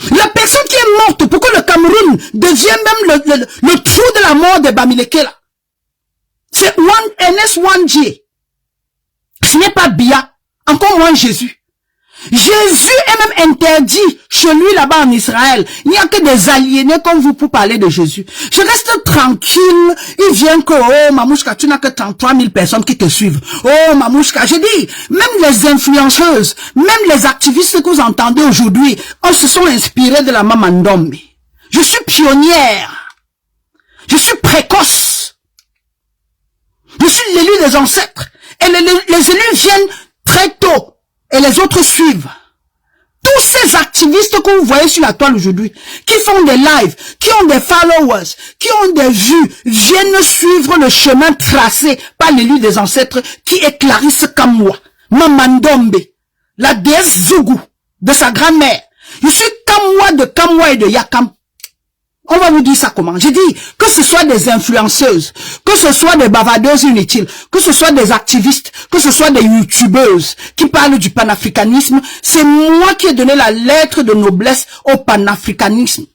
La personne qui est morte pour que le Cameroun devienne même le trou de la mort de Bamileke là. C'est Ernest Wanji. Ce n'est pas Biya, encore moins Jésus. Jésus est même interdit chez lui là-bas en Israël. Il n'y a que des aliénés comme vous pour parler de Jésus. Je reste tranquille. Il vient que, oh Mamouchka, tu n'as que 33 000 personnes qui te suivent. Oh Mamouchka, j'ai dit, même les influenceuses, même les activistes que vous entendez aujourd'hui, ils se sont inspirés de la Maman Ndombe. Je suis pionnière. Je suis précoce. Je suis l'élu des ancêtres. Et les élus viennent très tôt. Et les autres suivent. Tous ces activistes que vous voyez sur la toile aujourd'hui, qui font des lives, qui ont des followers, qui ont des vues, viennent suivre le chemin tracé par l'élu des ancêtres qui est Clarisse Kamwa, Maman Ndombe, la déesse Zougou de sa grand-mère. Je suis Kamwa de Kamwa et de Yakam. On va vous dire ça comment? J'ai dit, que ce soit des influenceuses, que ce soit des bavardeuses inutiles, que ce soit des activistes, que ce soit des youtubeuses qui parlent du panafricanisme, c'est moi qui ai donné la lettre de noblesse au panafricanisme.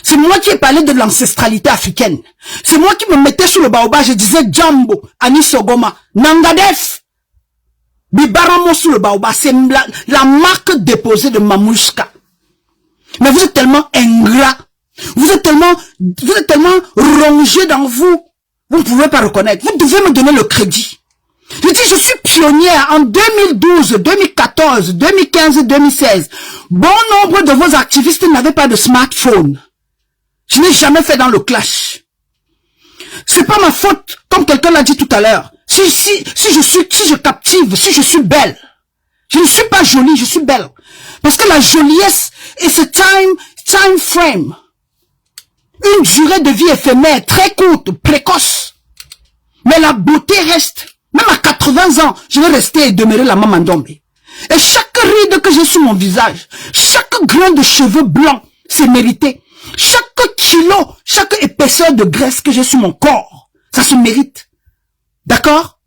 C'est moi qui ai parlé de l'ancestralité africaine. C'est moi qui me mettais sur le baobab, je disais Djambo, Anis Ogoma, Nangadef, Bibaramo sur le baobab. C'est la marque déposée de Mamouchka. Mais vous êtes tellement ingrat. Vous êtes tellement rongé dans vous. Vous ne pouvez pas reconnaître. Vous devez me donner le crédit. Je dis, je suis pionnière en 2012, 2014, 2015, 2016. Bon nombre de vos activistes n'avaient pas de smartphone. Je n'ai jamais fait dans le clash. C'est pas ma faute, comme quelqu'un l'a dit tout à l'heure. Si je captive, si je suis belle. Je ne suis pas jolie, je suis belle. Parce que la joliesse est ce time frame. Une durée de vie éphémère, très courte, précoce. Mais la beauté reste. Même à 80 ans, je vais rester et demeurer la maman Ndombe. Et chaque ride que j'ai sur mon visage, chaque grain de cheveux blancs, c'est mérité. Chaque kilo, chaque épaisseur de graisse que j'ai sur mon corps, ça se mérite. D'accord?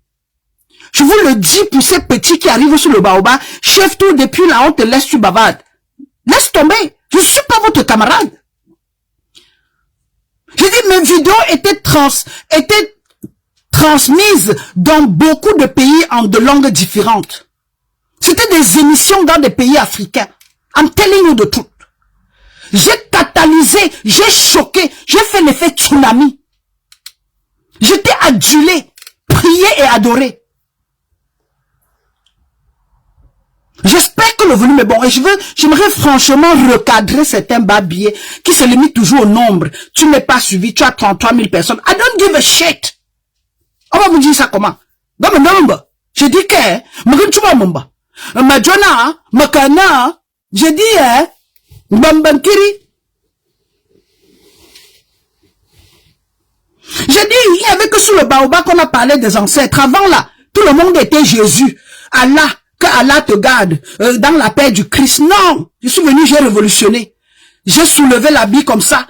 Je vous le dis pour ces petits qui arrivent sur le baobab, chef tout depuis là, on te laisse, tu bavardes. Laisse tomber. Je ne suis pas votre camarade. J'ai dit, mes vidéos étaient transmises dans beaucoup de pays en de langues différentes. C'était des émissions dans des pays africains. I'm telling you the truth. J'ai catalysé, j'ai choqué, j'ai fait l'effet tsunami. J'étais adulé, prié et adoré. J'espère que le volume est bon et j'aimerais franchement recadrer certains babiers qui se limitent toujours au nombre. Tu n'es pas suivi, tu as 33 000 personnes. I don't give a shit. On va vous dire ça comment? Dans mon nombre, je dis que, Majona, Makana, je dis, Mbambankiri. Je dis, il y avait que sur le baobab qu'on a parlé des ancêtres. Avant là, tout le monde était Jésus, Allah. Que Allah te garde dans la paix du Christ. Non, je suis venu, j'ai révolutionné. J'ai soulevé la bille comme ça.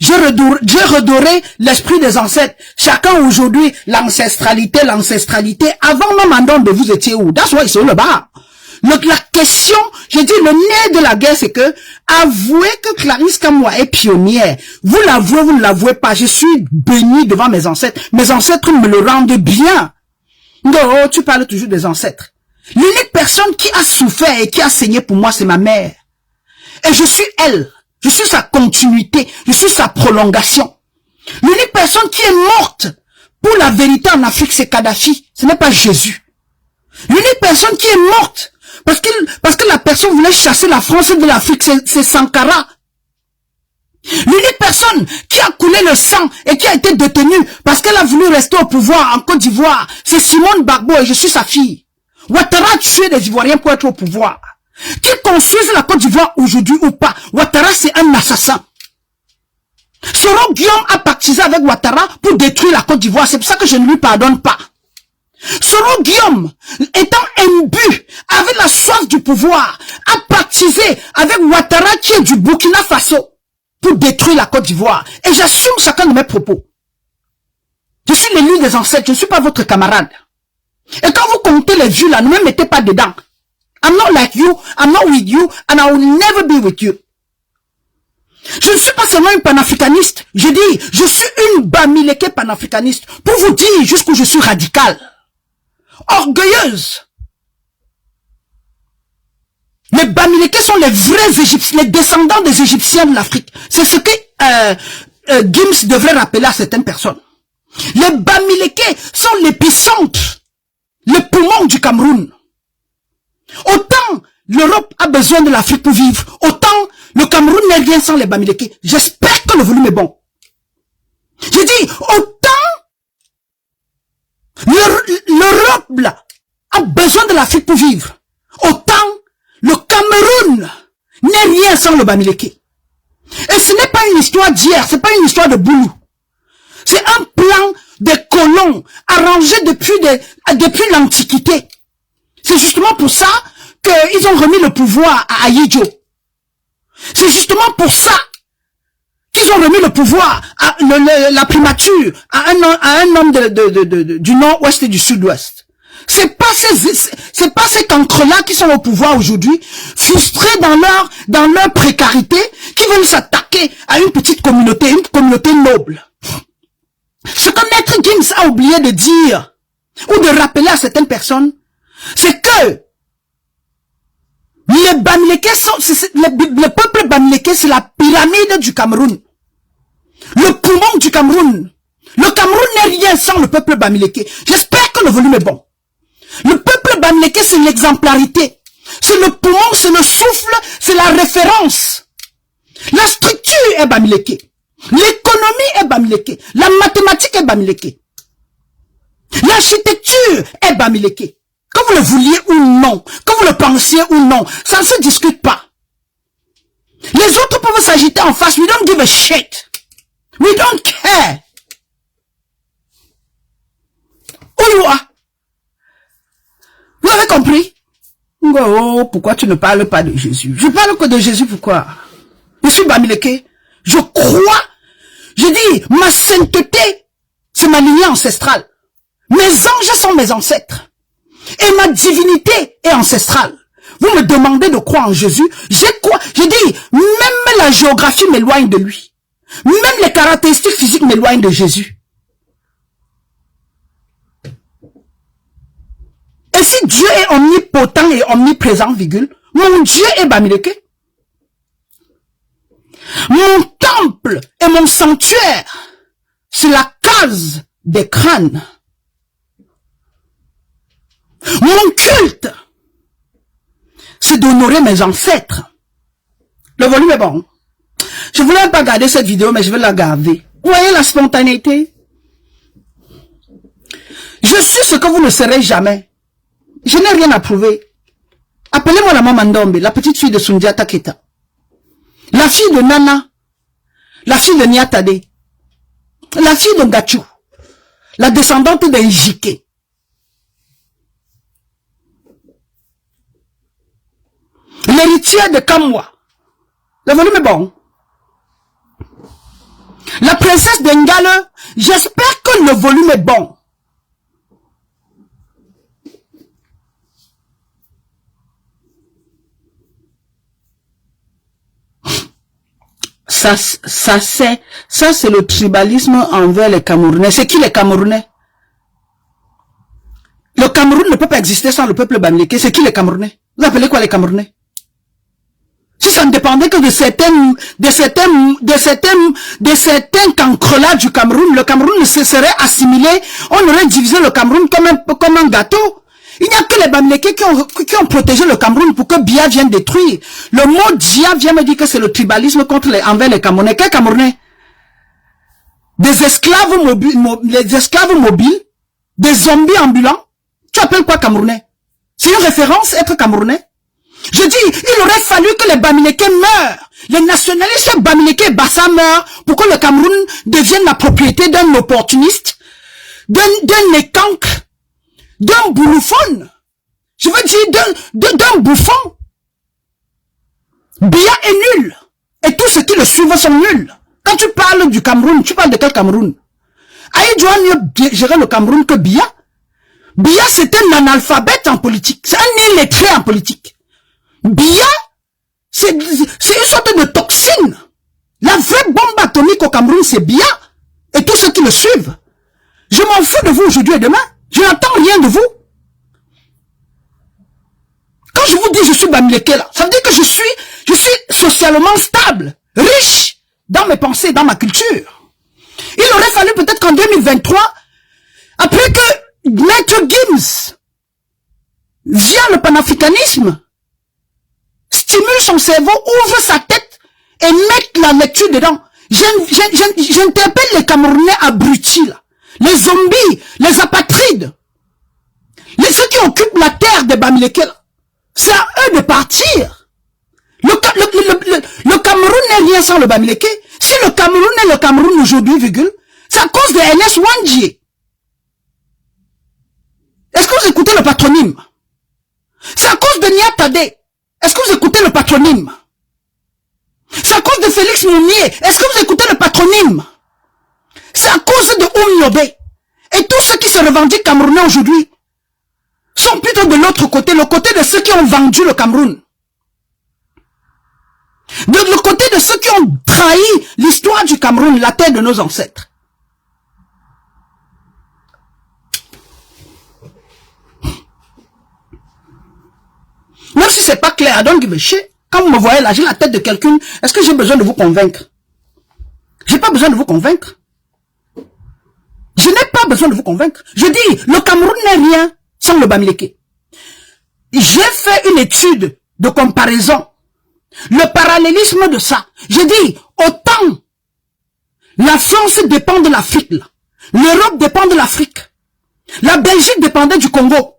J'ai redoré l'esprit des ancêtres. Chacun aujourd'hui, l'ancestralité. Avant même Ndombe, vous étiez où? That's why c'est le bas. La question, j'ai dit, le nez de la guerre, c'est que, avouez que Clarisse Kamwa est pionnière. Vous l'avouez, vous ne l'avouez pas. Je suis béni devant mes ancêtres. Mes ancêtres me le rendent bien. Non, tu parles toujours des ancêtres. L'unique personne qui a souffert et qui a saigné pour moi, c'est ma mère. Et je suis elle. Je suis sa continuité. Je suis sa prolongation. L'unique personne qui est morte pour la vérité en Afrique, c'est Kadhafi. Ce n'est pas Jésus. L'unique personne qui est morte parce que la personne voulait chasser la France de l'Afrique, c'est Sankara. L'unique personne qui a coulé le sang et qui a été détenue parce qu'elle a voulu rester au pouvoir en Côte d'Ivoire, c'est Simone Gbagbo et je suis sa fille. Ouattara a tué des Ivoiriens pour être au pouvoir. Qui construise la Côte d'Ivoire aujourd'hui ou pas, Ouattara c'est un assassin. Soro Guillaume a pactisé avec Ouattara pour détruire la Côte d'Ivoire. C'est pour ça que je ne lui pardonne pas. Soro Guillaume, étant imbu, avec la soif du pouvoir, a pactisé avec Ouattara qui est du Burkina Faso pour détruire la Côte d'Ivoire. Et j'assume chacun de mes propos. Je suis l'élu des ancêtres, je ne suis pas votre camarade. Et quand vous comptez les vues là, ne me mettez pas dedans. I'm not like you, I'm not with you, and I will never be with you. Je ne suis pas seulement une panafricaniste, je dis, je suis une Bamileke panafricaniste, pour vous dire jusqu'où je suis radicale, orgueilleuse. Les Bamileke sont les vrais Égyptiens, les descendants des Égyptiens de l'Afrique. C'est ce que Gims devrait rappeler à certaines personnes. Les Bamileke sont l'épicentre, le poumon du Cameroun. Autant l'Europe a besoin de l'Afrique pour vivre, autant le Cameroun n'est rien sans les Bamileke. J'espère que le volume est bon. Je dis, autant l'Europe là a besoin de l'Afrique pour vivre, autant le Cameroun n'est rien sans le Bamileke. Et ce n'est pas une histoire d'hier, c'est pas une histoire de boulot. C'est un plan des colons arrangé depuis l'Antiquité. C'est justement pour ça qu'ils ont remis le pouvoir à Ahidjo. C'est justement pour ça qu'ils ont remis le pouvoir, la primature, à un homme du nord-ouest et du sud-ouest. C'est pas ces cancres-là qui sont au pouvoir aujourd'hui, frustrés dans leur précarité, qui veulent s'attaquer à une petite communauté, une communauté noble. Ce que Maître Gims a oublié de dire, ou de rappeler à certaines personnes, c'est que les Bamileke sont, le peuple Bamileke, c'est la pyramide du Cameroun. Le poumon du Cameroun. Le Cameroun n'est rien sans le peuple Bamileke. J'espère que le volume est bon. Le peuple Bamileke, c'est l'exemplarité. C'est le poumon, c'est le souffle, c'est la référence. La structure est Bamileke. L'économie est Bamileke. La mathématique est Bamileke. L'architecture est Bamileke. Que vous le vouliez ou non, que vous le pensiez ou non, ça ne se discute pas. Les autres peuvent s'agiter en face. We don't give a shit. We don't care. Ouloua. Vous avez compris? Oh, pourquoi tu ne parles pas de Jésus? Je parle que de Jésus, pourquoi? Je suis Bamileke. Je crois. Je dis, ma sainteté, c'est ma lignée ancestrale. Mes anges sont mes ancêtres. Et ma divinité est ancestrale. Vous me demandez de croire en Jésus. J'ai quoi? Je dis, même la géographie m'éloigne de lui. Même les caractéristiques physiques m'éloignent de Jésus. Et si Dieu est omnipotent et omniprésent, virgule, mon Dieu est Bamileke. Mon temple et mon sanctuaire, c'est la case des crânes. Mon culte, c'est d'honorer mes ancêtres. Le volume est bon. Je voulais pas garder cette vidéo, mais je vais la garder. Vous voyez la spontanéité? Je suis ce que vous ne serez jamais. Je n'ai rien à prouver. Appelez-moi la maman Ndombe, la petite fille de Sundiata Keita. La fille de Nana. La fille de Niatade. La fille de Gachou. La descendante d'Enjike. L'héritière de Kamwa. Le volume est bon. La princesse d'Engale. J'espère que le volume est bon. Ça c'est le tribalisme envers les Camerounais. C'est qui les Camerounais? Le Cameroun ne peut pas exister sans le peuple Bamileke. C'est qui les Camerounais? Vous appelez quoi les Camerounais? Si ça ne dépendait que de certains cancres-là du Cameroun, le Cameroun se serait assimilé, on aurait divisé le Cameroun comme un gâteau. Il n'y a que les Bamileke qui ont protégé le Cameroun pour que Biya vienne détruire. Le mot Dia vient me dire que c'est le tribalisme envers les Camerounais. Quels Camerounais? Des esclaves mobiles, des zombies ambulants. Tu appelles quoi Camerounais? C'est une référence, être Camerounais? Je dis, il aurait fallu que les Bamileke meurent. Les nationalistes Bamileke et Bassa meurent pour que le Cameroun devienne la propriété d'un opportuniste, d'un écancre, d'un boulouphone. Je veux dire, d'un bouffon. Biya est nul. Et tous ceux qui le suivent sont nuls. Quand tu parles du Cameroun, tu parles de quel Cameroun? Aïe doit mieux gérer le Cameroun que Biya. Biya, c'est un analphabète en politique. C'est un illettré en politique. Biya, c'est une sorte de toxine. La vraie bombe atomique au Cameroun, c'est Biya. Et tous ceux qui le suivent. Je m'en fous de vous aujourd'hui et demain. Je n'attends rien de vous. Quand je vous dis je suis Bamileke là, ça veut dire que je suis socialement stable, riche dans mes pensées, dans ma culture. Il aurait fallu peut-être qu'en 2023, après que Maître Gims, via le panafricanisme, stimule son cerveau, ouvre sa tête et mette la lecture dedans. J'interpelle les Camerounais abrutis là. Les zombies, les apatrides, ceux qui occupent la terre des Bamileke, c'est à eux de partir. Le Cameroun n'est rien sans le Bamileke. Si le Cameroun est le Cameroun aujourd'hui, virgule, c'est à cause de Ernest Wandji. Est-ce que vous écoutez le patronyme? C'est à cause de Niatade. Est-ce que vous écoutez le patronyme? C'est à cause de Félix Mounier. Est-ce que vous écoutez le patronyme? C'est à cause de Oumyobé. Et tous ceux qui se revendiquent camerounais aujourd'hui sont plutôt de l'autre côté, le côté de ceux qui ont vendu le Cameroun. De le côté de ceux qui ont trahi l'histoire du Cameroun, la terre de nos ancêtres. Même si c'est pas clair, I don't give a shit. Quand vous me voyez là, j'ai la tête de quelqu'un, est-ce que j'ai besoin de vous convaincre? J'ai pas besoin de vous convaincre. Je n'ai pas besoin de vous convaincre. Je dis, le Cameroun n'est rien sans le Bamileke. J'ai fait une étude de comparaison. Le parallélisme de ça. Je dis, autant la France dépend de l'Afrique, l'Europe dépend de l'Afrique. La Belgique dépendait du Congo.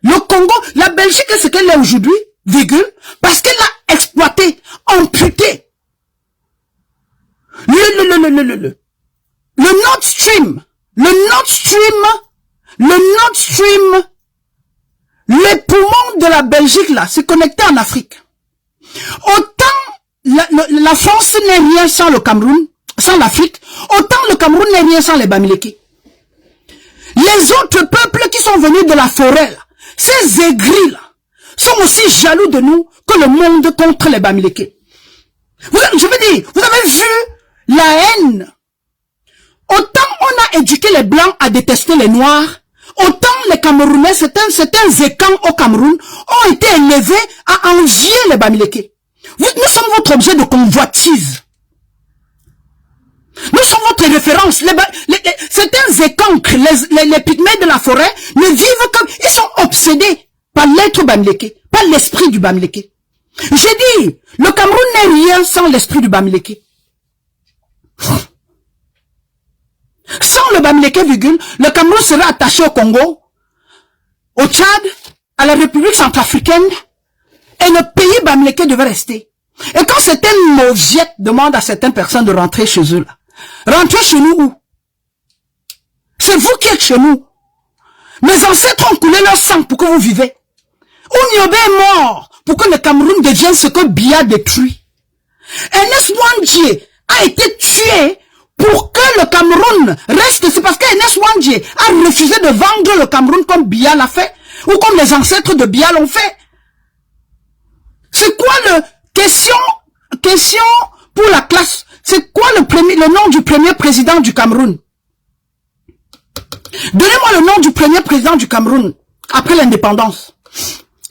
Le Congo, la Belgique est ce qu'elle est aujourd'hui, virgule, parce qu'elle a exploité, amputé le Nord Stream, les poumons de la Belgique là, c'est connecté en Afrique. Autant la France n'est rien sans le Cameroun, sans l'Afrique, autant le Cameroun n'est rien sans les Bamileke. Les autres peuples qui sont venus de la forêt là, ces aigris là, sont aussi jaloux de nous que le monde contre les Bamileke. Je veux dire, vous avez vu la haine. Autant on a éduqué les Blancs à détester les Noirs, autant les Camerounais, certains écans au Cameroun, ont été élevés à envier les Bamileke. Nous sommes votre objet de convoitise. Nous sommes votre référence. Certains écancres, les pygmées de la forêt, ne vivent comme... Ils sont obsédés par l'être Bamileke, par l'esprit du Bamileke. J'ai dit, le Cameroun n'est rien sans l'esprit du Bamileke. Sans le Bamileke, virgule, le Cameroun serait attaché au Congo, au Tchad, à la République centrafricaine, et le pays Bamileke devait rester. Et quand certaines mauviettes demandent à certaines personnes de rentrer chez eux, là, rentrez chez nous où? C'est vous qui êtes chez nous. Mes ancêtres ont coulé leur sang pour que vous vivez. Oumyobé est mort pour que le Cameroun devienne ce que Biya détruit. Ernest Ouandjie a été tué pour que le Cameroun reste. C'est parce qu'Ernest Ouandjie a refusé de vendre le Cameroun comme Biya l'a fait, ou comme les ancêtres de Biya l'ont fait. C'est quoi le... Question pour la classe. C'est quoi le nom du premier président du Cameroun? Donnez-moi le nom du premier président du Cameroun après l'indépendance.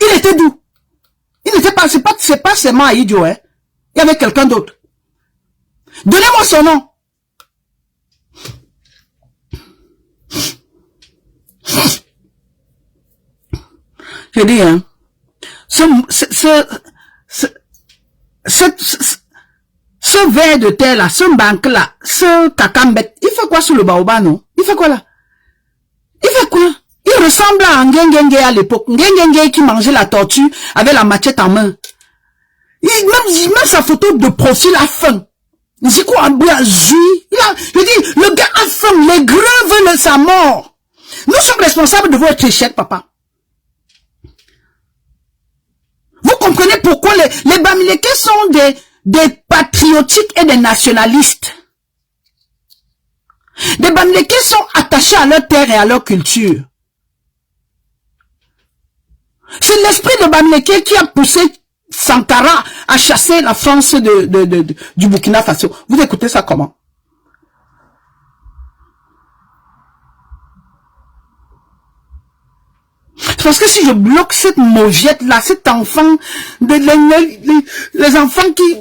Il était d'où? Il n'était pas, c'est pas seulement idiot, hein. Il y avait quelqu'un d'autre. Donnez-moi son nom. J'ai dit, hein, ce verre de terre là, ce banque là, ce cacambette, il fait quoi sur le baobab, non? Il fait quoi là? Il fait quoi? Il ressemble à Ngengenge à l'époque. Ngengenge qui mangeait la tortue avec la machette en main. Même sa photo de profil a faim. C'est quoi, un bois je dis, le gars a faim, les greux veulent sa mort. Nous sommes responsables de votre échec, papa. Vous comprenez pourquoi les Bamileke sont des patriotiques et des nationalistes. Les Bamileke sont attachés à leur terre et à leur culture. C'est l'esprit de Bamileke qui a poussé Sankara à chasser la France du Burkina Faso. Vous écoutez ça comment? Parce que si je bloque cette mauviette là, cet enfant, les enfants qui...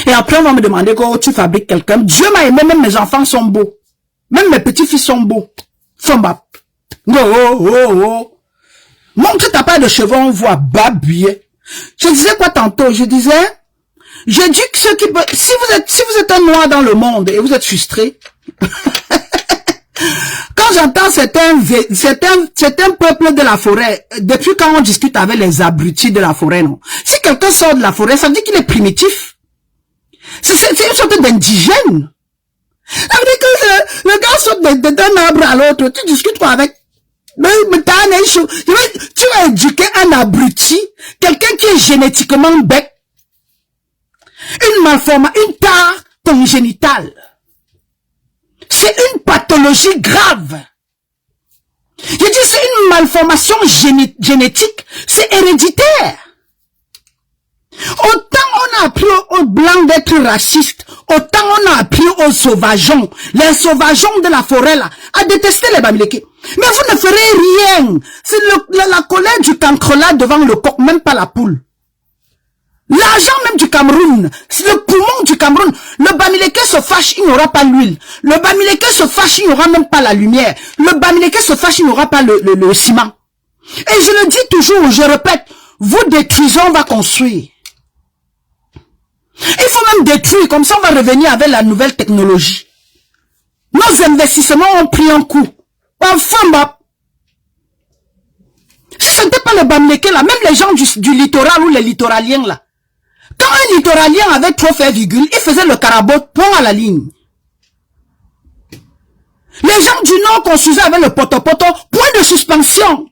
Et après on va me demander comment tu fabriques quelqu'un. Dieu m'a aimé, même mes enfants sont beaux. Même mes petits-fils sont beaux. Sont bas. Montre ta paire de cheveux, on voit babuyer. Je disais quoi tantôt? Je dis que ceux qui... Si vous êtes un noir dans le monde et vous êtes frustré... Quand j'entends certains peuples de la forêt, depuis quand on discute avec les abrutis de la forêt, non? Si quelqu'un sort de la forêt, ça veut dire qu'il est primitif. C'est une sorte d'indigène. Ça veut dire que le gars saute d'un arbre à l'autre, tu discutes quoi avec? Tu vas éduquer un abruti, quelqu'un qui est génétiquement bête, une malformation, une tare congénitale. C'est une pathologie grave. Je dis, c'est une malformation génétique, c'est héréditaire. Autant on a appris aux blancs d'être racistes, autant on a appris aux sauvageons, les sauvageons de la forêt là, à détester les Bamileke. Mais vous ne ferez rien. C'est la colère du cancrelat devant le coq, même pas la poule. L'argent même du Cameroun, c'est le poumon du Cameroun. Le Bamileke se fâche, il n'y aura pas l'huile. Le Bamileke se fâche, il n'y aura même pas la lumière. Le Bamileke se fâche, il n'y aura pas le ciment. Et je le dis toujours, je répète, vous détruisez, on va construire. Il faut même détruire, comme ça on va revenir avec la nouvelle technologie. Nos investissements ont pris un coup. Enfin, bah. Si ce n'était pas le Bamileke là, même les gens du littoral ou les littoraliens là, quand un littoralien avait trop fait virgule, il faisait le carabot, pont à la ligne. Les gens du Nord construisaient avec le poto-poto, point de suspension.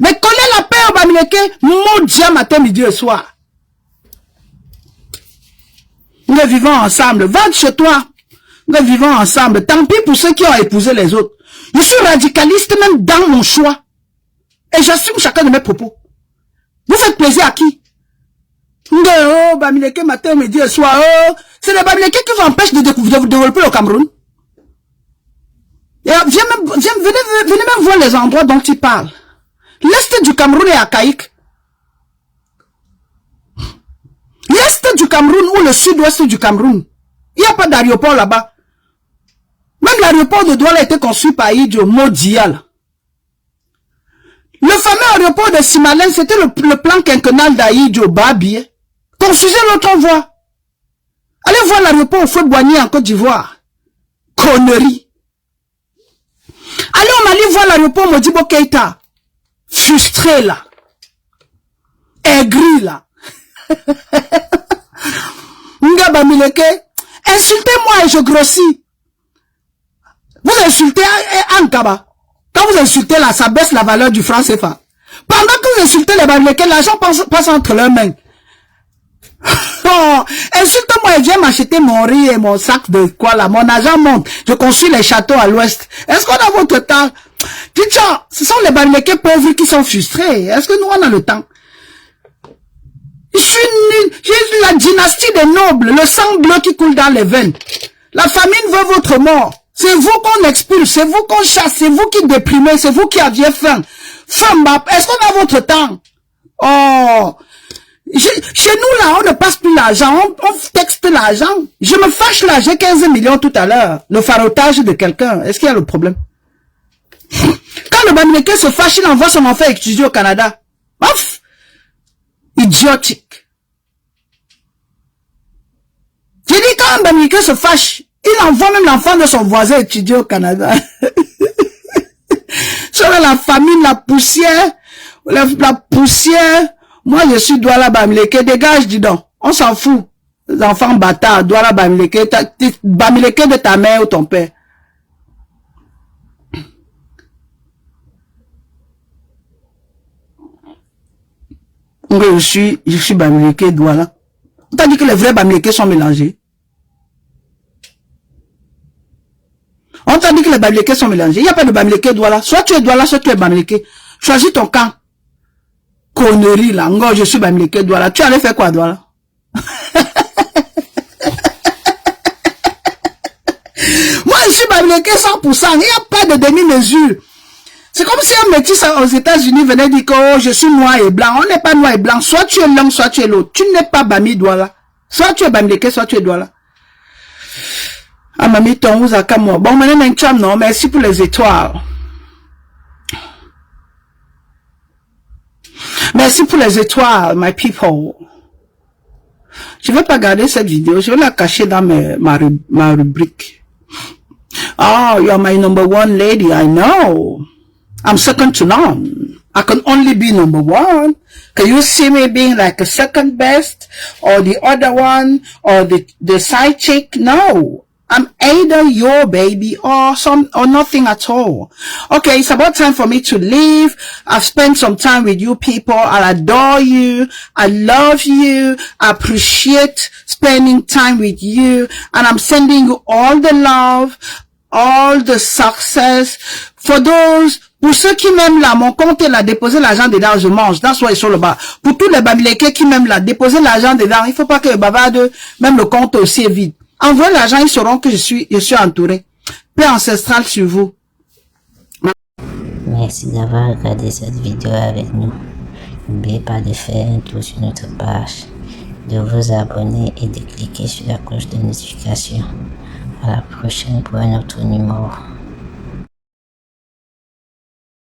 Mais coller la paix au Bamileke, maudit matin, midi et soir. Nous vivons ensemble. Va chez toi. Nous vivons ensemble. Tant pis pour ceux qui ont épousé les autres. Je suis radicaliste même dans mon choix. Et j'assume chacun de mes propos. Vous faites plaisir à qui? Oh, Bamileke matin, midi et soir. Oh, c'est les Bamileke qui vous empêchent de développer le Cameroun. Et venez même voir les endroits dont ils parlent. L'Est du Cameroun est archaïque. L'Est du Cameroun ou le sud-ouest du Cameroun, il n'y a pas d'aéroport là-bas. Même l'aéroport de Douala a été construit par Idjo Modial. Le fameux aéroport de Simalène, c'était le plan quinquennal d'Aïdjo Babi. Construisez l'autre voie. Allez voir l'aéroport au Fouet-Boigny en Côte d'Ivoire. Connerie. Allez au Mali voir l'aéroport Modibo Keïta. Frustré là. Aigri là. Nga Bamileke, insultez-moi et je grossis. Vous insultez Ankaba. Quand vous insultez là, ça baisse la valeur du franc CFA. Pendant que vous insultez les Bamileke, l'argent passe entre leurs mains. Oh, insulte-moi et viens m'acheter mon riz et mon sac de quoi là. Mon argent monte. Je construis les châteaux à l'ouest. Est-ce qu'on a votre temps? Putain, ce sont les Bamileke pauvres qui sont frustrés. Est-ce que nous on a le temps? Je suis nul. J'ai la dynastie des nobles, le sang bleu qui coule dans les veines. La famine veut votre mort. C'est vous qu'on expulse, c'est vous qu'on chasse, c'est vous qui déprimez, c'est vous qui aviez faim. Femme, est-ce qu'on a votre temps? Oh, chez nous là, on ne passe plus l'argent, on texte l'argent. Je me fâche là, j'ai 15 millions tout à l'heure. Le farotage de quelqu'un, est-ce qu'il y a le problème? Quand le Bamileke se fâche, il envoie son enfant étudier au Canada. Ouf! Idiotique. J'ai dit quand un Bamileke se fâche, il envoie même l'enfant de son voisin étudier au Canada. Sur la famine, la poussière, la poussière. Moi, je suis Douala Bamileke. Dégage, dis donc. On s'en fout. Les enfants bâtards, Douala Bamileke. Bamileke de ta mère ou ton père. Je suis Bamileke Douala. On t'a dit que les vrais Bamileke sont mélangés. On t'a dit que les Bamileke sont mélangés. Il n'y a pas de Bamileke Douala. Soit tu es Douala, soit tu es Bamileke. Choisis ton camp. Connerie là. Ngo, je suis Bamileke Douala. Tu allais faire quoi Douala? Moi, je suis Bamileke 100%. Il n'y a pas de demi-mesure. C'est comme si un métis aux États-Unis venait dire que oh, je suis noir et blanc. On n'est pas noir et blanc. Soit tu es l'un, soit tu es l'autre. Tu n'es pas Bami Douala. Soit tu es Bamileke, soit tu es Douala. Ah, mamie, ton vous a moi. Bon, maintenant, non, merci pour les étoiles. Merci pour les étoiles, my people. Je vais pas garder cette vidéo. Je vais la cacher dans ma rubrique. Oh, you're my number one lady. I know. I'm second to none. I can only be number one. Can you see me being like a second best or the other one or the side chick? No. I'm either your baby or nothing at all. Okay, it's about time for me to leave. I've spent some time with you people. I adore you. I love you. I appreciate spending time with you. And I'm sending you all the love, all the success. For those, pour ceux qui m'aiment là, mon compte est là, déposez l'argent dedans, je mange. That's why it's all about. Pour tous les babilekés qui m'aiment là, déposez l'argent dedans. Il faut pas que le bavarde, même le compte aussi est vide. Envoyez l'argent, ils sauront que je suis entouré. Paix ancestrale sur vous. Merci d'avoir regardé cette vidéo avec nous. N'oubliez pas de faire un tour sur notre page, de vous abonner et de cliquer sur la cloche de notification. À la prochaine pour un autre numéro.